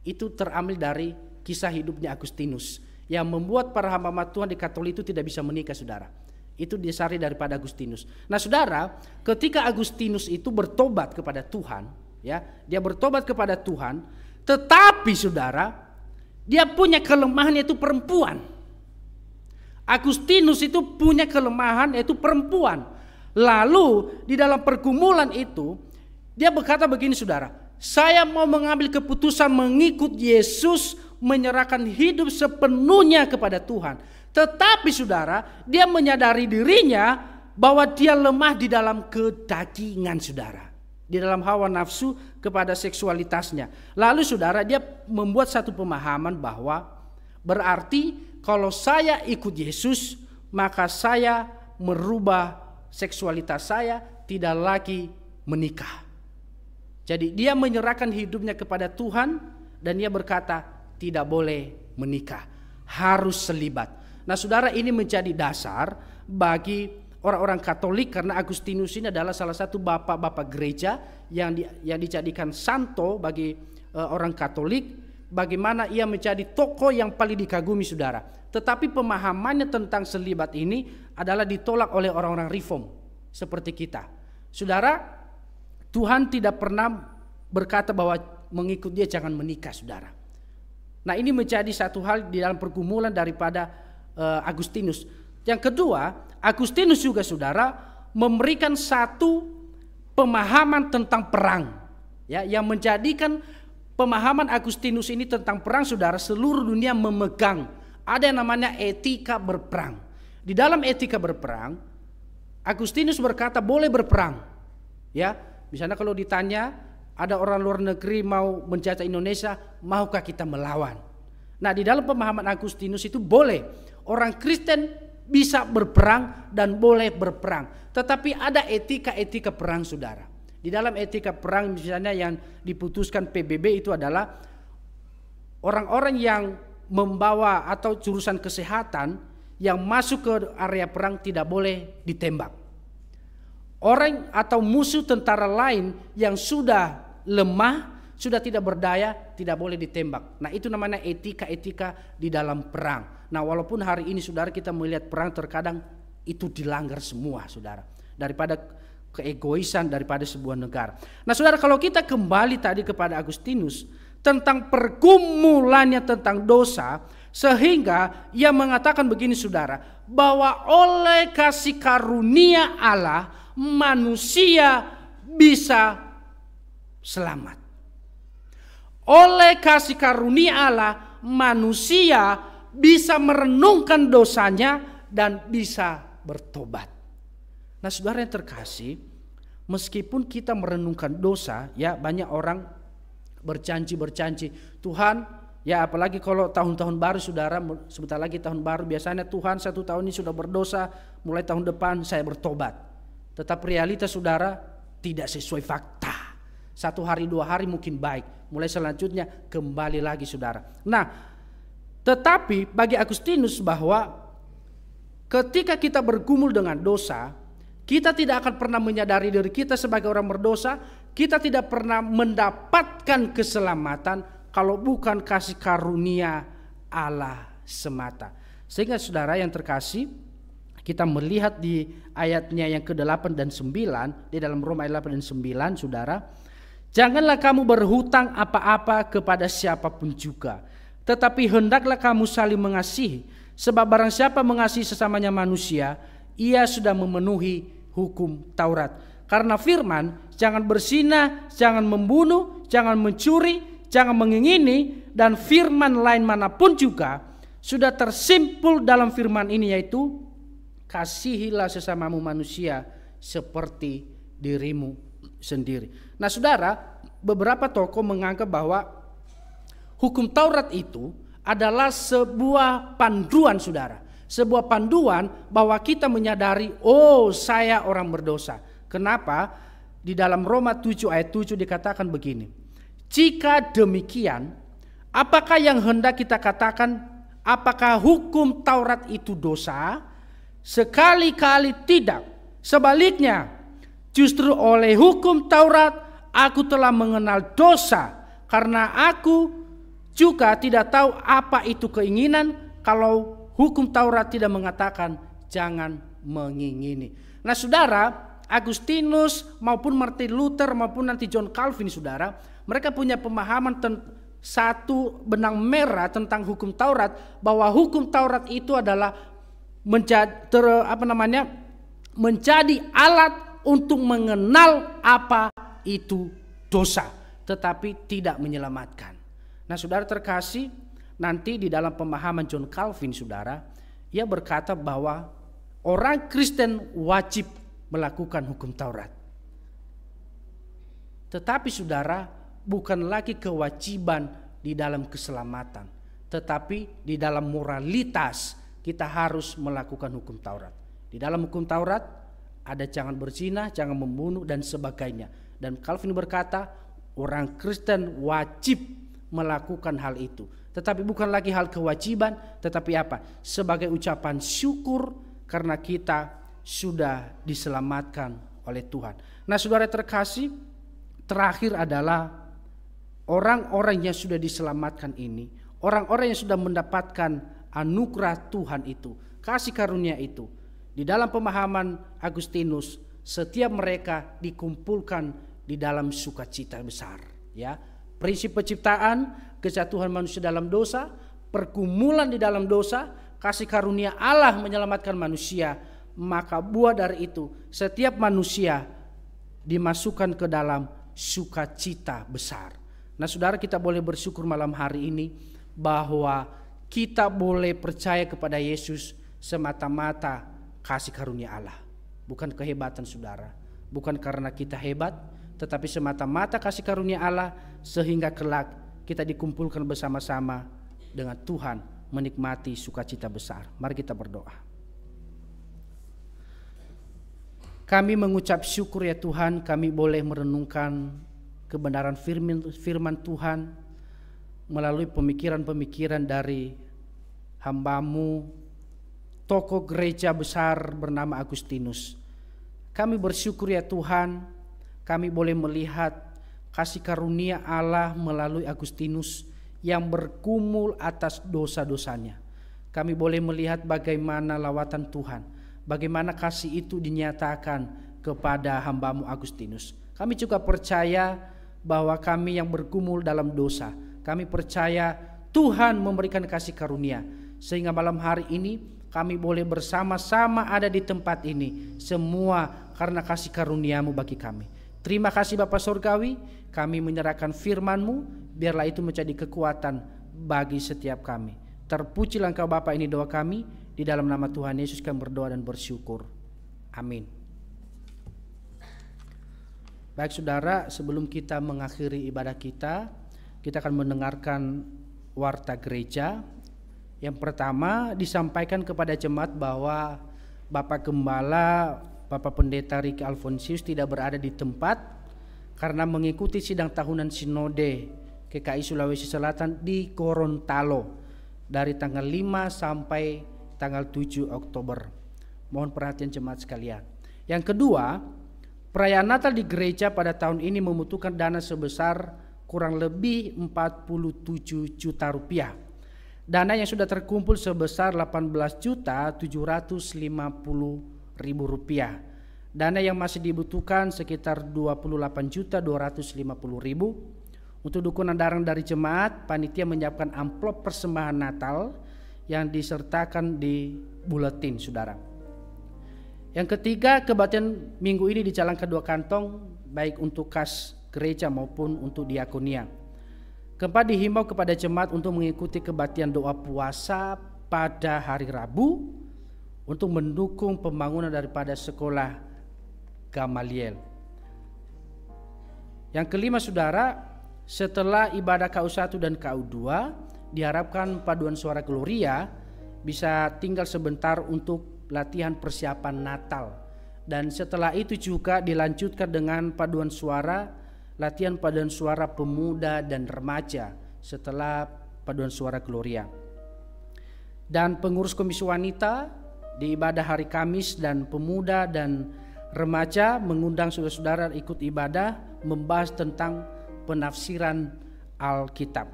Itu terambil dari kisah hidupnya Agustinus yang membuat para hamba Tuhan di Katolik itu tidak bisa menikah saudara. Itu disari daripada Agustinus. Nah saudara, ketika Agustinus itu bertobat kepada Tuhan, ya, dia bertobat kepada Tuhan, tetapi saudara, dia punya kelemahan yaitu perempuan. Agustinus itu punya kelemahan yaitu perempuan. Lalu di dalam pergumulan itu dia berkata begini saudara, saya mau mengambil keputusan mengikut Yesus, menyerahkan hidup sepenuhnya kepada Tuhan. Tetapi saudara, dia menyadari dirinya bahwa dia lemah di dalam kedagingan saudara, di dalam hawa nafsu kepada seksualitasnya. Lalu saudara, dia membuat satu pemahaman bahwa berarti kalau saya ikut Yesus, maka saya merubah seksualitas saya, tidak lagi menikah. Jadi dia menyerahkan hidupnya kepada Tuhan dan dia berkata tidak boleh menikah, harus selibat. Nah saudara, ini menjadi dasar bagi orang-orang Katolik karena Agustinus ini adalah salah satu bapak-bapak gereja yang dijadikan santo bagi orang Katolik. Bagaimana ia menjadi tokoh yang paling dikagumi saudara. Tetapi pemahamannya tentang selibat ini adalah ditolak oleh orang-orang reform seperti kita. Saudara, Tuhan tidak pernah berkata bahwa mengikut dia jangan menikah saudara. Nah ini menjadi satu hal di dalam pergumulan daripada Agustinus. Yang kedua, Agustinus juga saudara memberikan satu pemahaman tentang perang, ya, yang menjadikan pemahaman Agustinus ini tentang perang saudara seluruh dunia memegang. Ada yang namanya etika berperang. Di dalam etika berperang, Agustinus berkata boleh berperang. Ya, misalnya kalau ditanya ada orang luar negeri mau menjajah Indonesia, maukah kita melawan? Nah, di dalam pemahaman Agustinus itu boleh. Orang Kristen bisa berperang dan boleh berperang. Tetapi ada etika-etika perang saudara. Di dalam etika perang misalnya yang diputuskan PBB itu adalah orang-orang yang membawa atau jurusan kesehatan yang masuk ke area perang tidak boleh ditembak. Orang atau musuh tentara lain yang sudah lemah, sudah tidak berdaya, tidak boleh ditembak. Nah itu namanya etika-etika di dalam perang. Nah walaupun hari ini saudara kita melihat perang terkadang itu dilanggar semua saudara. Daripada keegoisan daripada sebuah negara. Nah saudara, kalau kita kembali tadi kepada Agustinus tentang pergumulannya tentang dosa, sehingga ia mengatakan begini saudara, bahwa oleh kasih karunia Allah manusia bisa selamat. Oleh kasih karunia Allah manusia bisa merenungkan dosanya dan bisa bertobat. Nah saudara yang terkasih, meskipun kita merenungkan dosa, ya banyak orang berjanji, Tuhan Ya apalagi kalau tahun-tahun baru saudara, sebentar lagi tahun baru, biasanya Tuhan 1 tahun ini sudah berdosa, mulai tahun depan saya bertobat. Tetapi realitas saudara tidak sesuai fakta. 1 hari 2 hari mungkin baik, mulai selanjutnya kembali lagi saudara. Nah, tetapi bagi Agustinus bahwa ketika kita bergumul dengan dosa, kita tidak akan pernah menyadari diri kita sebagai orang berdosa, kita tidak pernah mendapatkan keselamatan kalau bukan kasih karunia Allah semata. Sehingga saudara yang terkasih, kita melihat di ayatnya yang ke-8 dan 9, di dalam Roma ayat 8 dan 9 saudara, janganlah kamu berhutang apa-apa kepada siapapun juga, tetapi hendaklah kamu saling mengasihi, sebab barang siapa mengasihi sesamanya manusia, ia sudah memenuhi hukum Taurat. Karena firman, jangan berzinah, jangan membunuh, jangan mencuri, jangan mengingini, dan firman lain manapun juga sudah tersimpul dalam firman ini, yaitu kasihilah sesamamu manusia seperti dirimu sendiri. Nah saudara, beberapa tokoh menganggap bahwa hukum Taurat itu adalah sebuah panduan saudara. Sebuah panduan bahwa kita menyadari, oh saya orang berdosa. Kenapa? Di dalam Roma 7 ayat 7 dikatakan begini. Jika demikian, apakah yang hendak kita katakan, apakah hukum Taurat itu dosa? Sekali-kali tidak. Sebaliknya, justru oleh hukum Taurat aku telah mengenal dosa, karena aku juga tidak tahu apa itu keinginan kalau hukum Taurat tidak mengatakan jangan mengingini. Nah saudara, Agustinus maupun Martin Luther maupun nanti John Calvin saudara, mereka punya pemahaman satu benang merah tentang hukum Taurat, bahwa hukum Taurat itu adalah menjadi alat untuk mengenal apa itu dosa, tetapi tidak menyelamatkan. Nah saudara terkasih, nanti di dalam pemahaman John Calvin saudara, ia berkata bahwa orang Kristen wajib melakukan hukum Taurat. Tetapi saudara, bukan lagi kewajiban di dalam keselamatan, tetapi di dalam moralitas kita harus melakukan hukum Taurat. Di dalam hukum Taurat ada jangan berzina, jangan membunuh dan sebagainya. Dan Calvin berkata orang Kristen wajib melakukan hal itu. Tetapi bukan lagi hal kewajiban, tetapi apa? Sebagai ucapan syukur karena kita sudah diselamatkan oleh Tuhan. Nah saudara terkasih, terakhir adalah orang-orang yang sudah diselamatkan ini, orang-orang yang sudah mendapatkan anugerah Tuhan itu, kasih karunia itu. Di dalam pemahaman Agustinus, setiap mereka dikumpulkan di dalam sukacita besar. Ya, prinsip penciptaan, kejatuhan manusia dalam dosa, pergumulan di dalam dosa, kasih karunia Allah menyelamatkan manusia. Maka buah dari itu, setiap manusia dimasukkan ke dalam sukacita besar. Nah saudara, kita boleh bersyukur malam hari ini bahwa kita boleh percaya kepada Yesus semata-mata kasih karunia Allah. Bukan kehebatan saudara, bukan karena kita hebat, tetapi semata-mata kasih karunia Allah sehingga kelak kita dikumpulkan bersama-sama dengan Tuhan menikmati sukacita besar. Mari kita berdoa. Kami mengucap syukur ya Tuhan, kami boleh merenungkan kebenaran firman Tuhan melalui pemikiran-pemikiran dari hamba-Mu, tokoh gereja besar bernama Agustinus. Kami bersyukur ya Tuhan, kami boleh melihat kasih karunia Allah melalui Agustinus yang bergumul atas dosa-dosanya. Kami boleh melihat bagaimana lawatan Tuhan, bagaimana kasih itu dinyatakan kepada hamba-Mu Agustinus. Kami juga percaya bahwa kami yang bergumul dalam dosa, kami percaya Tuhan memberikan kasih karunia, sehingga malam hari ini kami boleh bersama-sama ada di tempat ini, semua karena kasih karunia-Mu bagi kami. Terima kasih Bapa Surgawi, kami menyerahkan firman-Mu, biarlah itu menjadi kekuatan bagi setiap kami. Terpujilah Engkau Bapa, ini doa kami, di dalam nama Tuhan Yesus kami berdoa dan bersyukur. Amin. Baik saudara, sebelum kita mengakhiri ibadah kita akan mendengarkan warta gereja. Yang pertama disampaikan kepada jemaat bahwa Bapak Gembala, Bapak Pendeta Riki Alfonsius tidak berada di tempat karena mengikuti sidang tahunan Sinode GKI Sulawesi Selatan di Gorontalo dari tanggal 5 sampai tanggal 7 Oktober. Mohon perhatian jemaat sekalian. Yang kedua, perayaan Natal di gereja pada tahun ini membutuhkan dana sebesar kurang lebih 47 juta rupiah. Dana yang sudah terkumpul sebesar 18.750.000 rupiah. Dana yang masih dibutuhkan sekitar 28.250.000. Untuk dukungan darang dari jemaat, panitia menyiapkan amplop persembahan Natal yang disertakan di buletin, saudara. Yang ketiga, kebaktian minggu ini dijalankan 2 kantong, baik untuk kas gereja maupun untuk diakonia. Keempat, dihimbau kepada jemaat untuk mengikuti kebaktian doa puasa pada hari Rabu untuk mendukung pembangunan daripada sekolah Gamaliel. Yang kelima, saudara, setelah ibadah KU1 dan KU2, diharapkan paduan suara Gloria bisa tinggal sebentar untuk latihan persiapan Natal. Dan setelah itu juga dilanjutkan dengan latihan paduan suara pemuda dan remaja setelah paduan suara Gloria. Dan pengurus komisi wanita di ibadah hari Kamis dan pemuda dan remaja mengundang saudara-saudara ikut ibadah membahas tentang penafsiran Alkitab.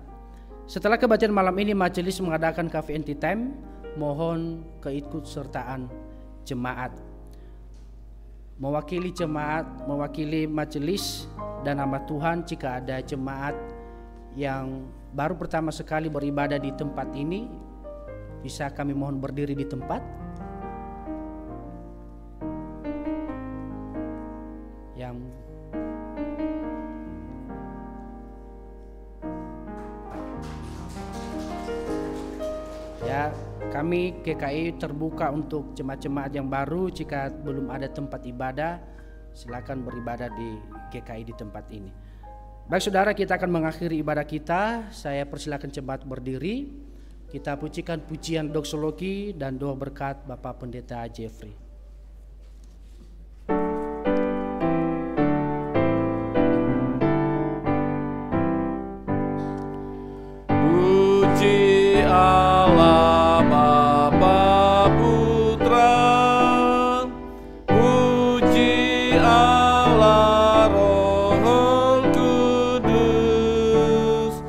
Setelah kebaktian malam ini, majelis mengadakan cafe and tea time. Mohon keikutsertaan jemaat. Mewakili jemaat, mewakili majelis dan nama Tuhan, jika ada jemaat yang baru pertama sekali beribadah di tempat ini, bisa kami mohon berdiri di tempat. Yang ya, kami GKI terbuka untuk jemaat-jemaat yang baru. Jika belum ada tempat ibadah, silakan beribadah di GKI di tempat ini. Baik saudara, kita akan mengakhiri ibadah kita. Saya persilakan jemaat berdiri. Kita pujikan pujian doksologi dan doa berkat Bapak Pendeta Jeffrey. Puji Allah Bapa Putra, puji Allah Roh Kudus,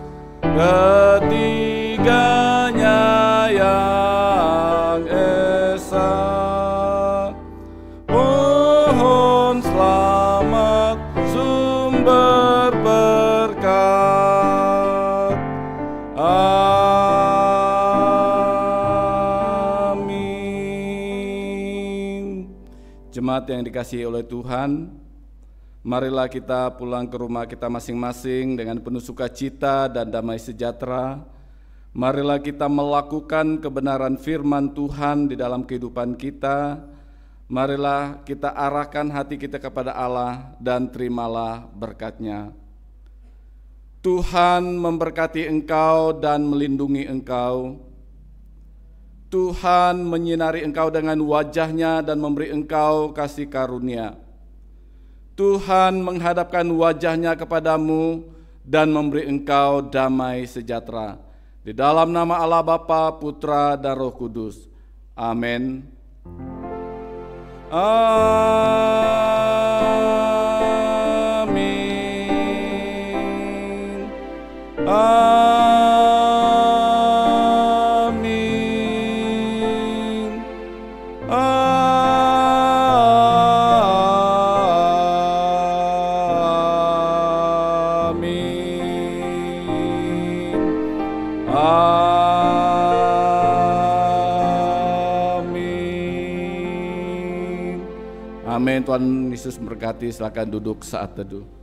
ketiganya yang esa. Mohon selamat sumber berkat. Amin. Jemaat yang dikasihi oleh Tuhan, marilah kita pulang ke rumah kita masing-masing dengan penuh sukacita dan damai sejahtera. Marilah kita melakukan kebenaran firman Tuhan di dalam kehidupan kita. Marilah kita arahkan hati kita kepada Allah dan terimalah berkat-Nya. Tuhan memberkati engkau dan melindungi engkau. Tuhan menyinari engkau dengan wajah-Nya dan memberi engkau kasih karunia. Tuhan menghadapkan wajah-Nya kepadamu dan memberi engkau damai sejahtera. Di dalam nama Allah Bapa, Putra, dan Roh Kudus. Amin. Amin. Amin. Amin. Amin. Tuhan Yesus memberkati. Silakan duduk saat teduh.